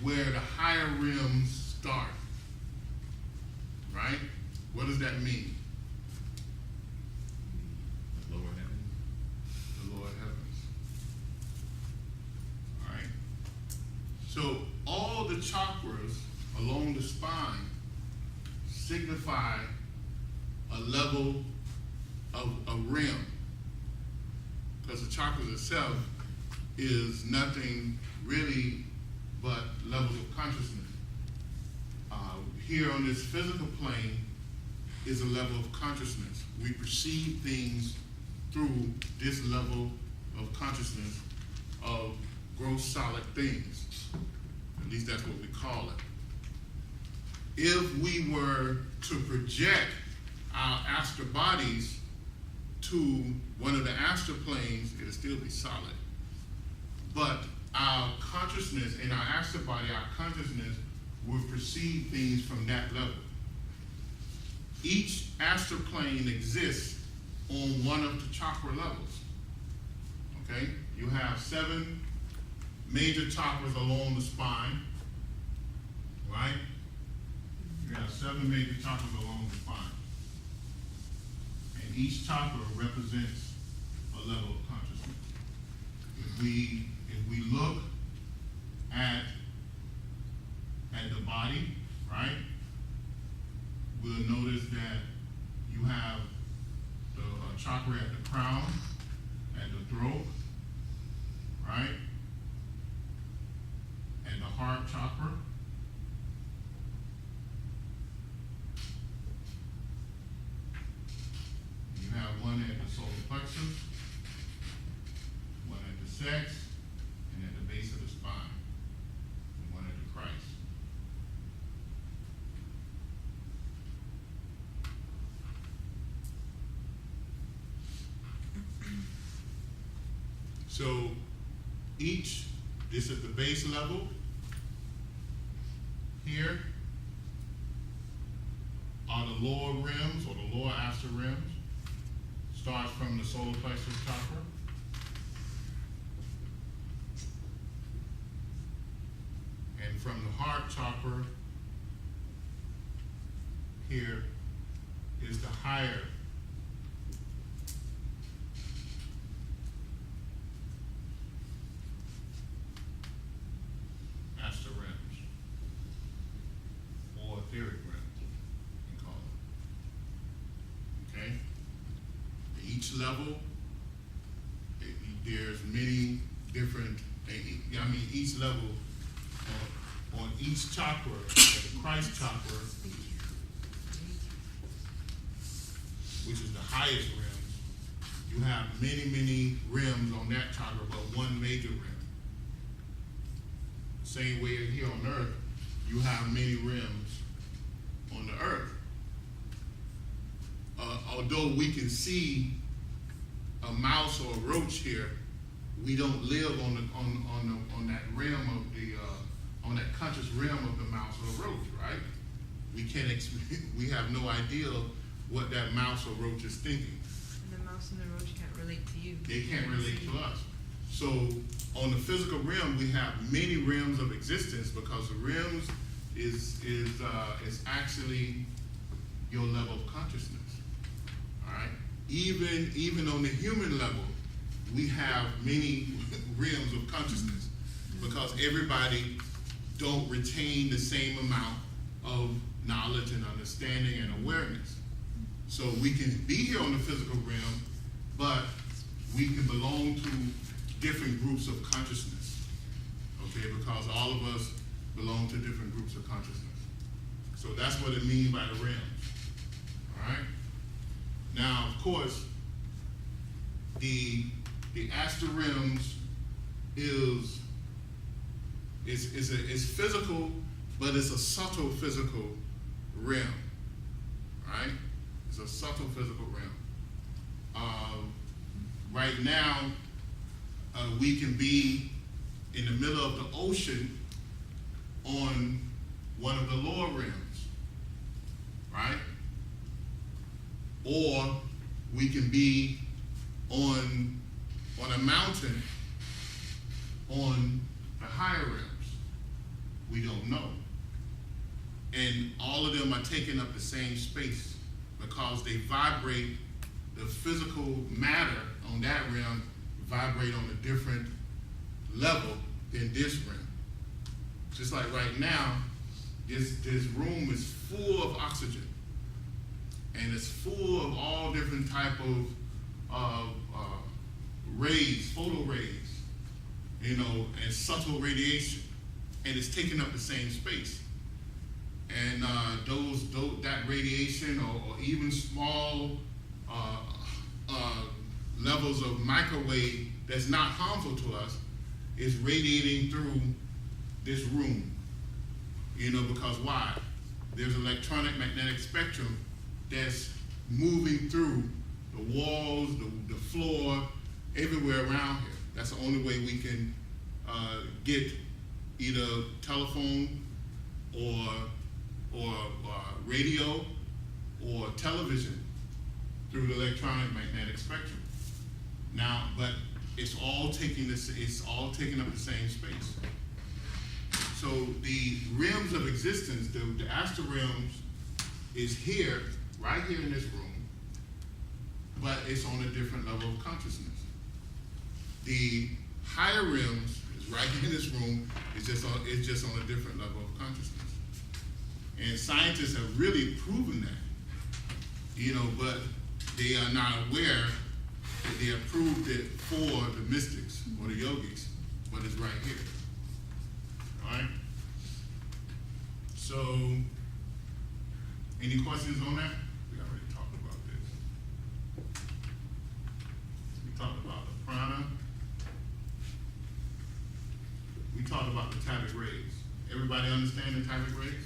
where the higher realms start. Right? What does that mean? The lower heaven. The lower heavens. All right? So all the chakras along the spine signify a level of a realm. because the chakras itself is nothing really but levels of consciousness. Here on this physical plane is a level of consciousness. We perceive things through this level of consciousness of gross solid things. At least that's what we call it. If we were to project our astral bodies to one of the astral planes, it would still be solid. But our consciousness in our astral body, our consciousness, will perceive things from that level. Each astral plane exists on one of the chakra levels. Okay? You have 7 major chakras along the spine, right? You have 7 major chakras along the spine. And each chakra represents a level of consciousness. If we look at the body, right, we'll notice that you have the chakra at the crown, at the throat, right, and the heart chakra. You have one at the solar plexus, one at the sex, and at the base of the spine, and one at the Christ. So this is the base level. Here are the lower rims, or the lower astral rims. Starts from the solar plexus chakra. And from the heart chakra, here is the higher astral realms, or etheric realms, you can call it. Okay? Each level, there's many different, each level on each chakra, the Christ chakra, which is the highest rim, you have many, many rims on that chakra, but one major rim. Same way here on Earth, you have many rims on the Earth. Although we can see a mouse or a roach here, we don't live on that rim of the on that conscious realm of the mouse or roach, right? We have no idea what that mouse or roach is thinking. And the mouse and the roach can't relate to you. They can't relate to us. So on the physical realm, we have many realms of existence, because the realms is actually your level of consciousness. All right. Even on the human level, we have many realms of consciousness, because everybody don't retain the same amount of knowledge and understanding and awareness. So we can be here on the physical realm, but we can belong to different groups of consciousness, okay? Because all of us belong to different groups of consciousness. So that's what it means by the realms, all right? Now, of course, the astral realms is physical, but it's a subtle physical realm, right? It's a subtle physical realm. Right now, we can be in the middle of the ocean on one of the lower realms, right? Or we can be on a mountain on the higher realms. We don't know. And all of them are taking up the same space, because they vibrate, the physical matter on that realm vibrate on a different level than this realm. Just like right now, this room is full of oxygen, and it's full of all different type of rays, photo rays, you know, and subtle radiation, and it's taking up the same space. And that radiation, or even small levels of microwave that's not harmful to us, is radiating through this room. You know, because why? There's electronic magnetic spectrum that's moving through the walls, the floor, everywhere around here. That's the only way we can get either telephone or radio or television through the electronic magnetic spectrum. Now, but it's all taking up the same space. So the realms of existence, the astral realms, is here, right here in this room, but it's on a different level of consciousness. The higher realms is right here in this room, it's just on a different level of consciousness. And scientists have really proven that, you know, but they are not aware that they have proved it for the mystics or the yogics, but it's right here. All right? So, any questions on that? We already talked about this. We talked about the prana. We talked about the Tavic rays. Everybody understand the Tavic rays?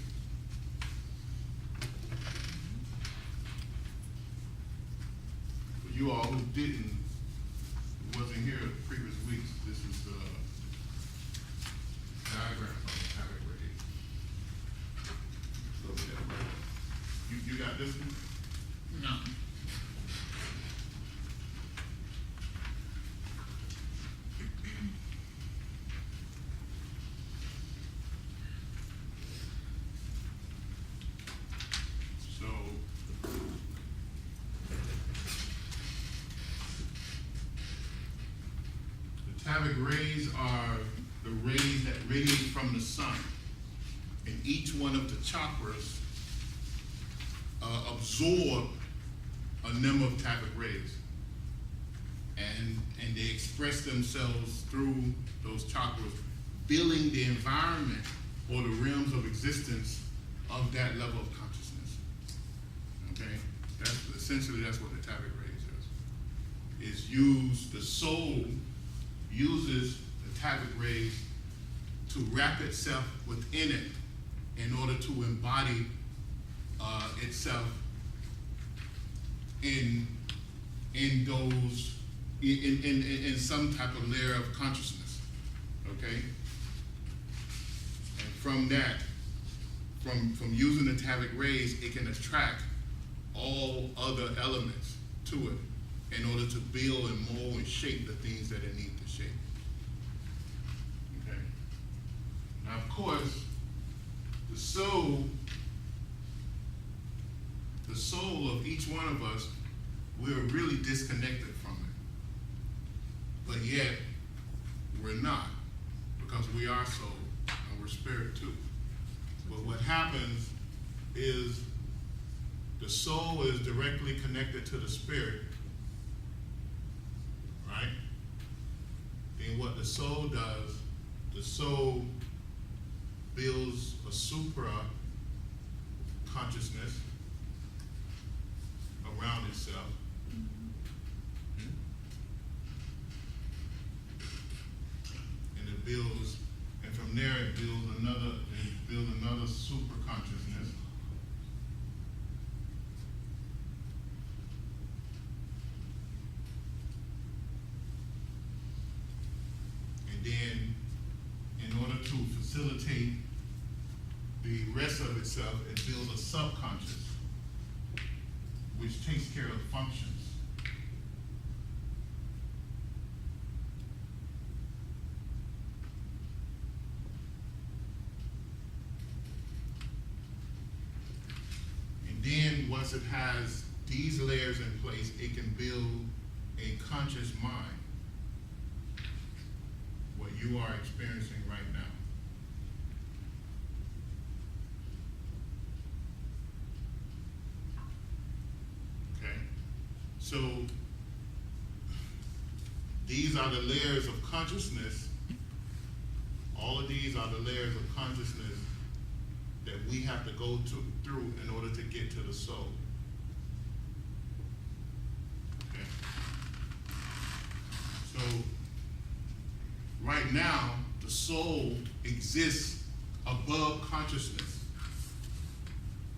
For you all who wasn't here the previous weeks, this is the diagram of the Tavic rays. Look at that right. You got this one? No. So, the Tavic rays are the rays that radiate from the sun. And each one of the chakras absorb a number of Tavic rays. And they express themselves through those chakras, filling the environment or the realms of existence of that level of consciousness. Okay? That's what the Tavic rays is. The soul uses the Tavic rays to wrap itself within it in order to embody itself in some type of layer of consciousness. Okay? And from that, from using the Tavic rays, it can attract all other elements to it in order to build and mold and shape the things that it needs to shape. Okay? Now, of course, the soul of each one of us, we're really disconnected from it. But yet, we're not, because we are soul and we're spirit too. But what happens is the soul is directly connected to the spirit, right? And what the soul does, the soul builds a supra consciousness around itself. And it builds, and from there it builds another super consciousness. And then, in order to facilitate the rest of itself, it builds a subconscious, which takes care of functions. And then once it has these layers in place, it can build a conscious mind, what you are experiencing right now. So these are the layers of consciousness. All of these are the layers of consciousness that we have to go through in order to get to the soul. Okay. So, right now, the soul exists above consciousness.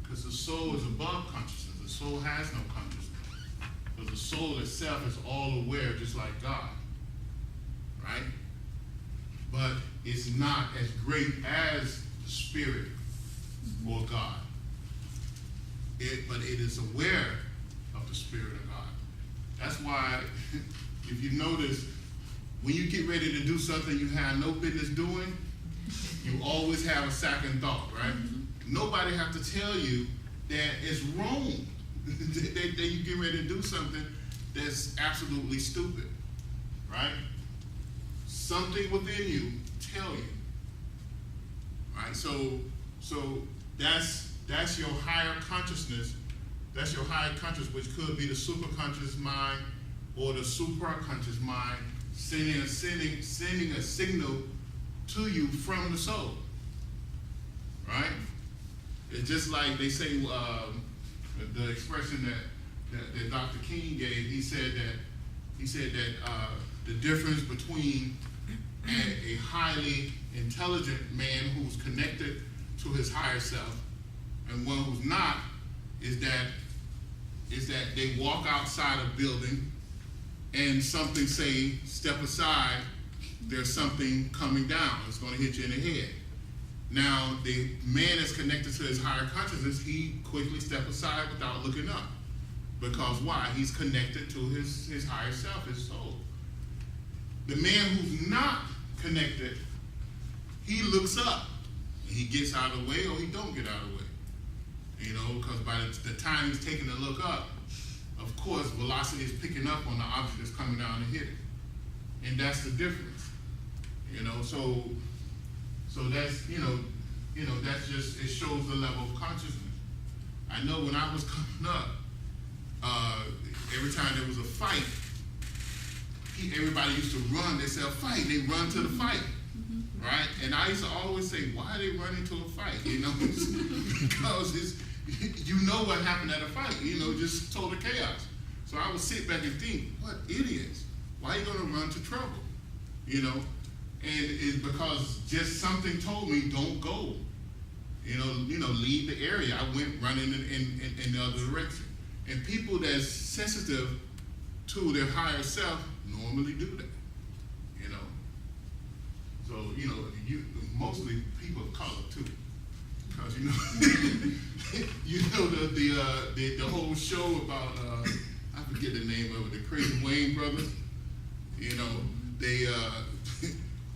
Because the soul is above consciousness. The soul has no consciousness. Because the soul itself is all aware, just like God. Right? But it's not as great as the spirit or God. But it is aware of the spirit of God. That's why, if you notice, when you get ready to do something you have no business doing, you always have a second thought, right? Nobody have to tell you that it's wrong. that you get ready to do something that's absolutely stupid, right? Something within you tell you, right? So that's your higher consciousness. That's your higher consciousness, which could be the superconscious mind or the supraconscious mind, sending a signal to you from the soul, right? It's just like they say, the expression that Dr. King gave. He said that the difference between a highly intelligent man who's connected to his higher self and one who's not is that they walk outside a building and something say, step aside, there's something coming down. It's going to hit you in the head. Now, the man is connected to his higher consciousness. He quickly steps aside without looking up. Because why? He's connected to his higher self, his soul. The man who's not connected, he looks up. He gets out of the way or he don't get out of the way. You know, because by the time he's taking a look up, of course, velocity is picking up on the object that's coming down to hit it. And that's the difference. You know, so that's, that's just, it shows the level of consciousness. I know when I was coming up, every time there was a fight, everybody used to run. They said, fight. They run to the fight, right? And I used to always say, why are they running to a fight? You know, because you know what happened at a fight. You know, just total chaos. So I would sit back and think, what idiots? Why are you going to run to trouble? You know, and it's because just something told me, don't go. You know, leave the area. I went running in the other direction. And people that's sensitive to their higher self normally do that, you know. So, mostly people of color too. Because, the whole show about, I forget the name of it, the Crazy Wayne brothers, they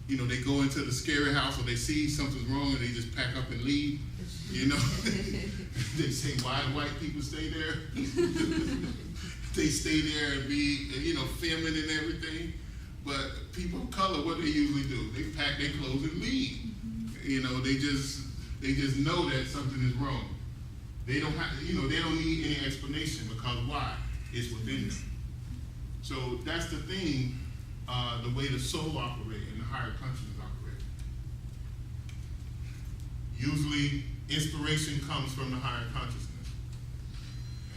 they go into the scary house or they see something's wrong and they just pack up and leave, They say, why white people stay there? They stay there and be, feminine and everything. But people of color, what they usually do, they pack their clothes and leave. They just know that something is wrong. They don't have, they don't need any explanation because why? It's within them. So that's the thing, the way the soul operates and the higher consciousness operate. Usually, inspiration comes from the higher consciousness.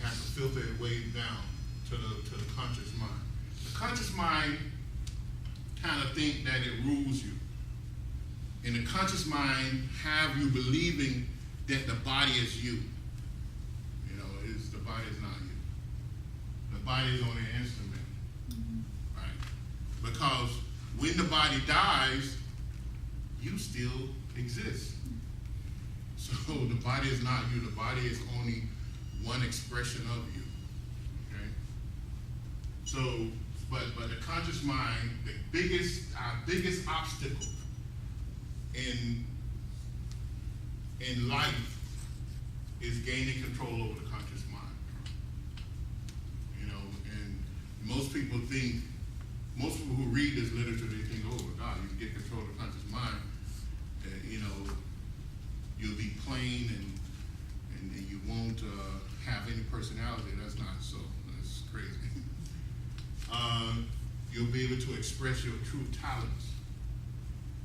It has to filter its way down to the conscious mind. The conscious mind kind of think that it rules you. And the conscious mind have you believing that the body is you. The body is not you. The body is only an instrument, right? Because when the body dies, you still exist. So the body is not you. The body is only one expression of you. Okay. So, but the conscious mind, our biggest obstacle in life is gaining control over the conscious mind. And most people who read this literature, they think, oh God, you can get control of the conscious mind. You'll be plain and you won't have any personality. That's not so. That's crazy. you'll be able to express your true talents.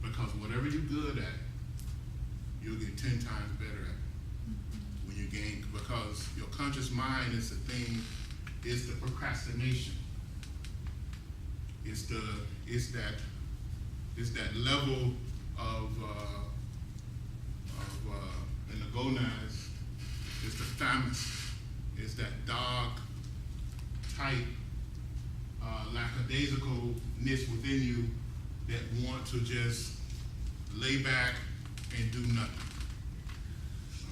Because whatever you're good at, you'll get 10 times better at it when you gain, because your conscious mind is the thing, it's the procrastination. It's that level of in the gonads, it's the thymus. It's that dark type lackadaisicalness within you that want to just lay back and do nothing.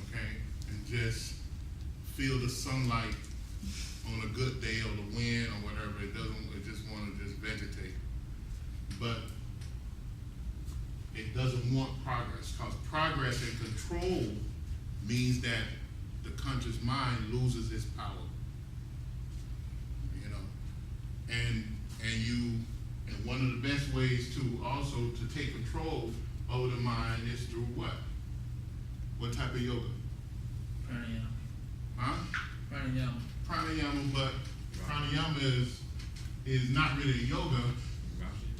Okay? And just feel the sunlight on a good day or the wind or whatever. It just want to just vegetate. But it doesn't want progress, because progress and control means that the conscious mind loses its power. You know, and one of the best ways to also to take control over the mind is through what? What type of yoga? Pranayama. Huh? Pranayama. Pranayama, but pranayama is not really yoga.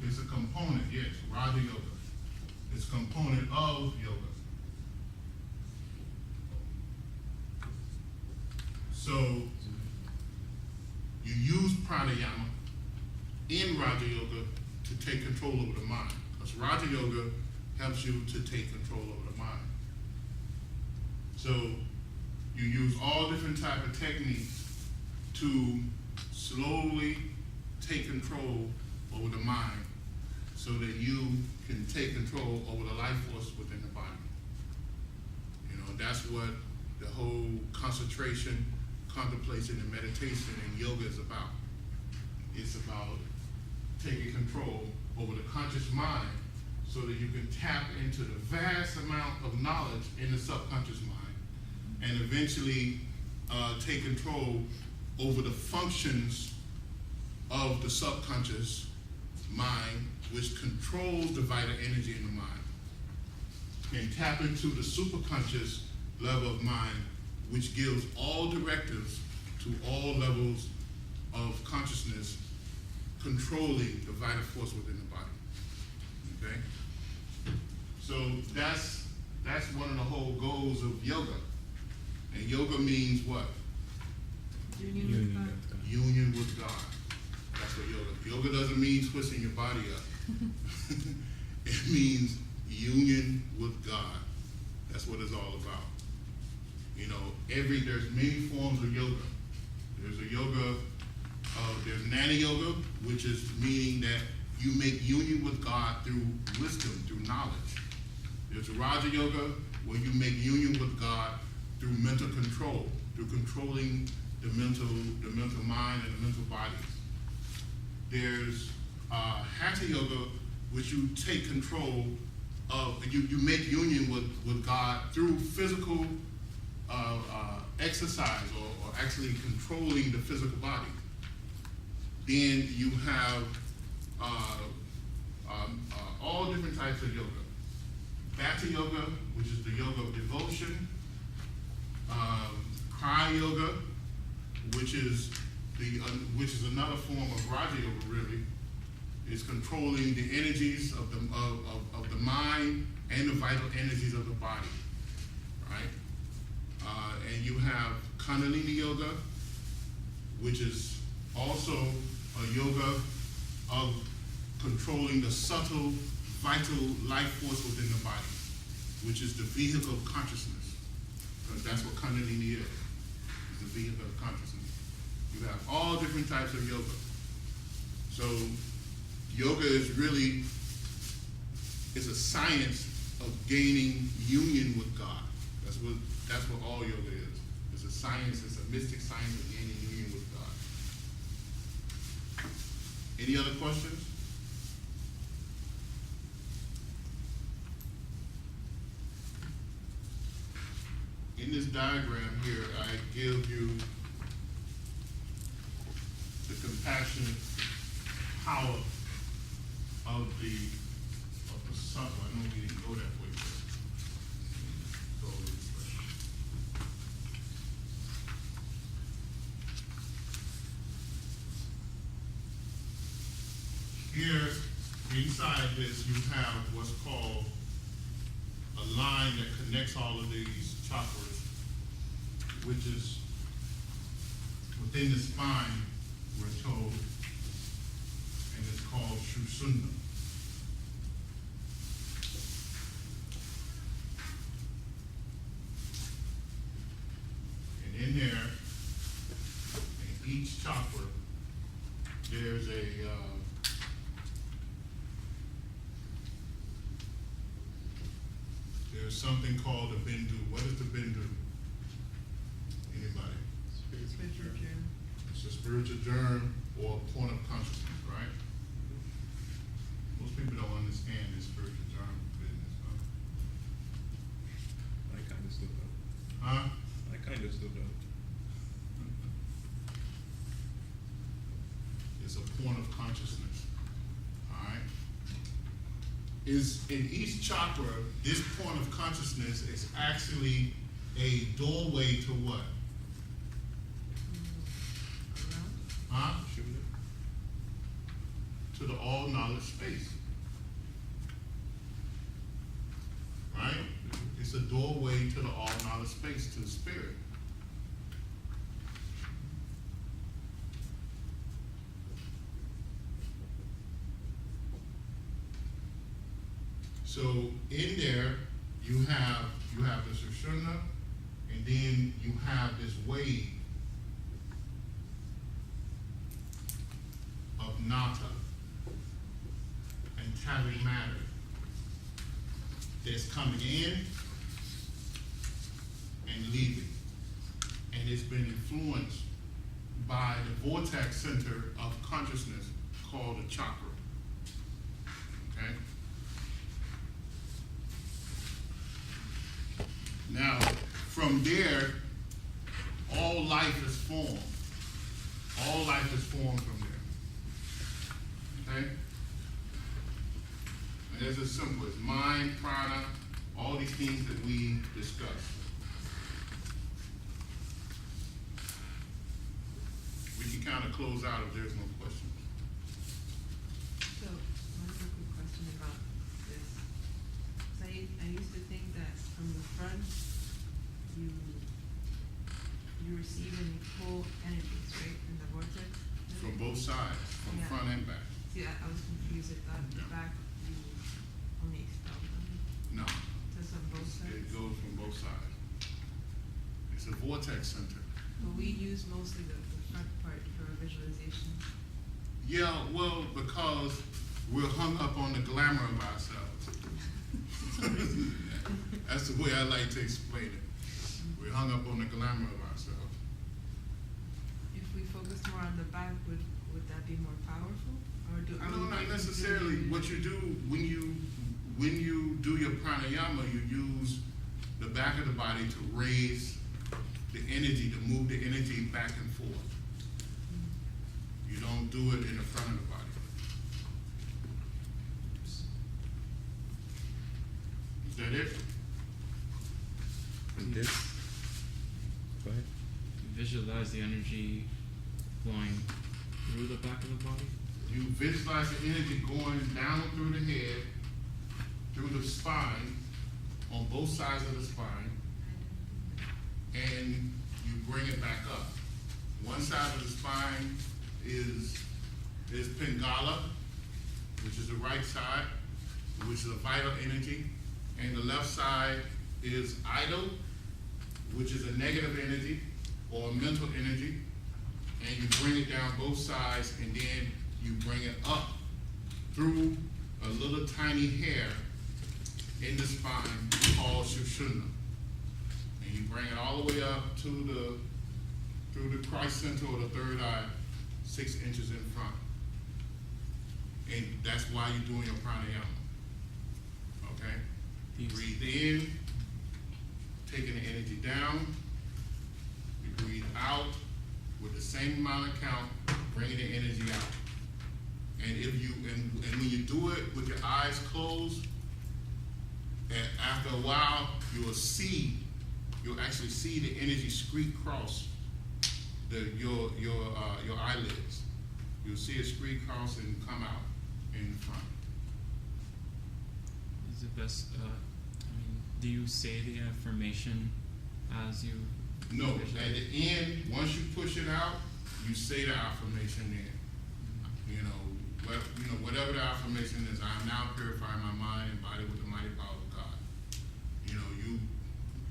It's a component, yes, Raja Yoga. It's a component of yoga. So you use pranayama in Raja Yoga to take control over the mind. Because Raja Yoga helps you to take control over the mind. So you use all different type of techniques to slowly take control over the mind so that you can take control over the life force within the body. You know, that's what the whole concentration, contemplation, and meditation and yoga is about. It's about taking control over the conscious mind so that you can tap into the vast amount of knowledge in the subconscious mind and eventually take control over the functions of the subconscious mind, which controls the vital energy in the mind. And tap into the superconscious level of mind, which gives all directives to all levels of consciousness, controlling the vital force within the body. Okay? So that's one of the whole goals of yoga. And yoga means what? Union with God. Union with God. That's what yoga. Yoga doesn't mean twisting your body up. It means union with God. That's what it's all about. You know, there's many forms of yoga. There's a yoga, there's Nadi yoga, which is meaning that you make union with God through wisdom, through knowledge. There's a Raja yoga, where you make union with God through mental control, through controlling the mental mind and the mental bodies. There's Hatha yoga, which you take control of, you make union with God through physical exercise or actually controlling the physical body. Then you have all different types of yoga. Bhakti yoga, which is the yoga of devotion. Kriya yoga, which is another form of Raja yoga, really. Is controlling the energies of the mind and the vital energies of the body, right? And you have Kundalini yoga, which is also a yoga of controlling the subtle, vital life force within the body, which is the vehicle of consciousness. Because that's what Kundalini is the vehicle of consciousness. You have all different types of yoga. So yoga is really, it's a science of gaining union with God. That's what all yoga is. It's a science, it's a mystic science of gaining union with God. Any other questions? In this diagram here, I give you the compassionate power of the subtle. I know we didn't go that way, but go over this way. like this, you have what's called a line that connects all of these chakras, which is within the spine, we're told, and it's called Shushunda. And in there, in each chakra, there's there's something called a bindu. What is the bindu? Anybody? Spiritual journey. It's a spiritual germ or point of consciousness, right? Most people don't understand this spiritual germ business, I kind of still don't. huh? I kind of still don't. It's a point of consciousness, all right? Is in each chakra, this point of consciousness is actually a doorway to what? Around. Huh? Shouldn't it? To the all knowledge space. Right? It's a doorway to the all knowledge space, to the spirit. So in there, you have the Sushumna, and then you have this wave of Nata and Tavi matter that's coming in and leaving. And it's been influenced by the vortex center of consciousness called the chakra. Okay? Now, from there, all life is formed. All life is formed from there. Okay? And it's as simple as mind, prana, all these things that we discussed. We can kind of close out if there's no questions. So, one other quick question about this. So I used to think that from the front, you receive and you pull energies, right, in the vortex? From both sides, from Yeah. front and back. See, I was confused. I thought the Yeah. back, you only expel them. No, So it's on both sides? it goes from both sides. It's a vortex center. But we use mostly the front part for visualization. Yeah, well, because we're hung up on the glamour of ourselves. That's the way I like to explain it. We're hung up on the glamour of ourselves. If we focus more on the back, would that be more powerful? Or are No, we not like necessarily. doing- What you do when you do your pranayama, you use the back of the body to raise the energy, to move the energy back and forth. You don't do it in the front of the body. Is that it? And this, go ahead. Visualize the energy flowing through the back of the body. You visualize the energy going down through the head, through the spine, on both sides of the spine, and you bring it back up. One side of the spine is Pingala, which is the right side, which is a vital energy, and the left side is idle, which is a negative energy or a mental energy, and you bring it down both sides, and then you bring it up through a little tiny hair in the spine called Shushuna. And you bring it all the way up to through the Christ center or the third eye, 6 inches in front. And that's why you're doing your pranayama. Okay? You breathe in, taking the energy down. You breathe out with the same amount of count, bringing the energy out. And if you and when you do it with your eyes closed, and after a while, you'll actually see the energy streak cross your eyelids. You'll see it streak cross and come out in front. is it best? I mean, do you say the affirmation as you? No, at the end, once you push it out, you say the affirmation then. Whatever the affirmation is, I am now purifying my mind and body with the mighty power of God.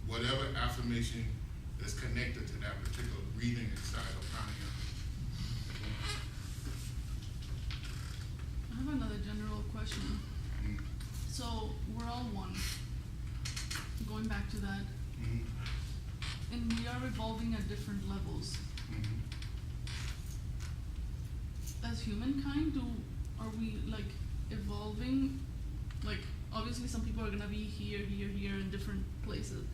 Whatever affirmation is connected to that particular breathing inside of pranayama. I have another general question. Mm-hmm. So we're all one. Going back to that, Mm-hmm. and we are evolving at different levels. Mm-hmm. As humankind, are we like evolving? Like obviously, some people are gonna be here, in different places.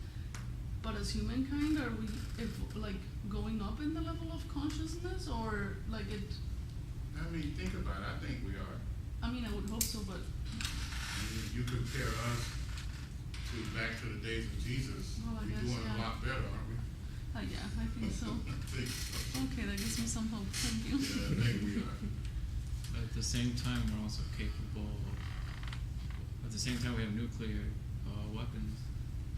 But as humankind, are we like going up in the level of consciousness, or like it? I mean, think about it. I think we are. I mean, I would hope so, but. You compare us to back to the days of Jesus. Well, I We're guess, doing a yeah. lot better, aren't we? Yeah, I think so. I think so. Okay, that gives me some hope. Thank you. Yeah, I think we are. At the same time, we're also capable. At the same time, we have nuclear weapons.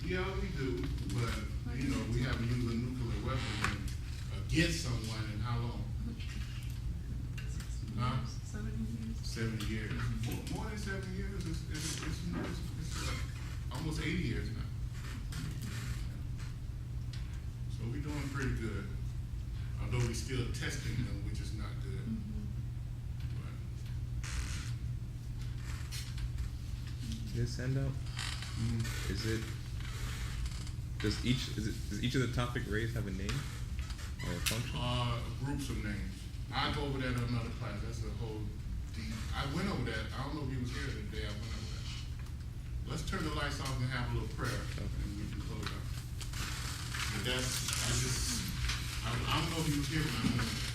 Yeah, we do, but we haven't used a nuclear weapon against someone in how long? Huh? 7 years. 7 years. More than 7 years. It's almost 80 years now. So we're doing pretty good. Although we're still testing them, which is not good. This handout, does each of the topic rays have a name or a function? Groups of names. I go over that in another class. That's a whole deep. I went over that. I don't know if you was here the day I went over that. Let's turn the lights off and have a little prayer, and we can close out. But I don't know if you was here when I went over that.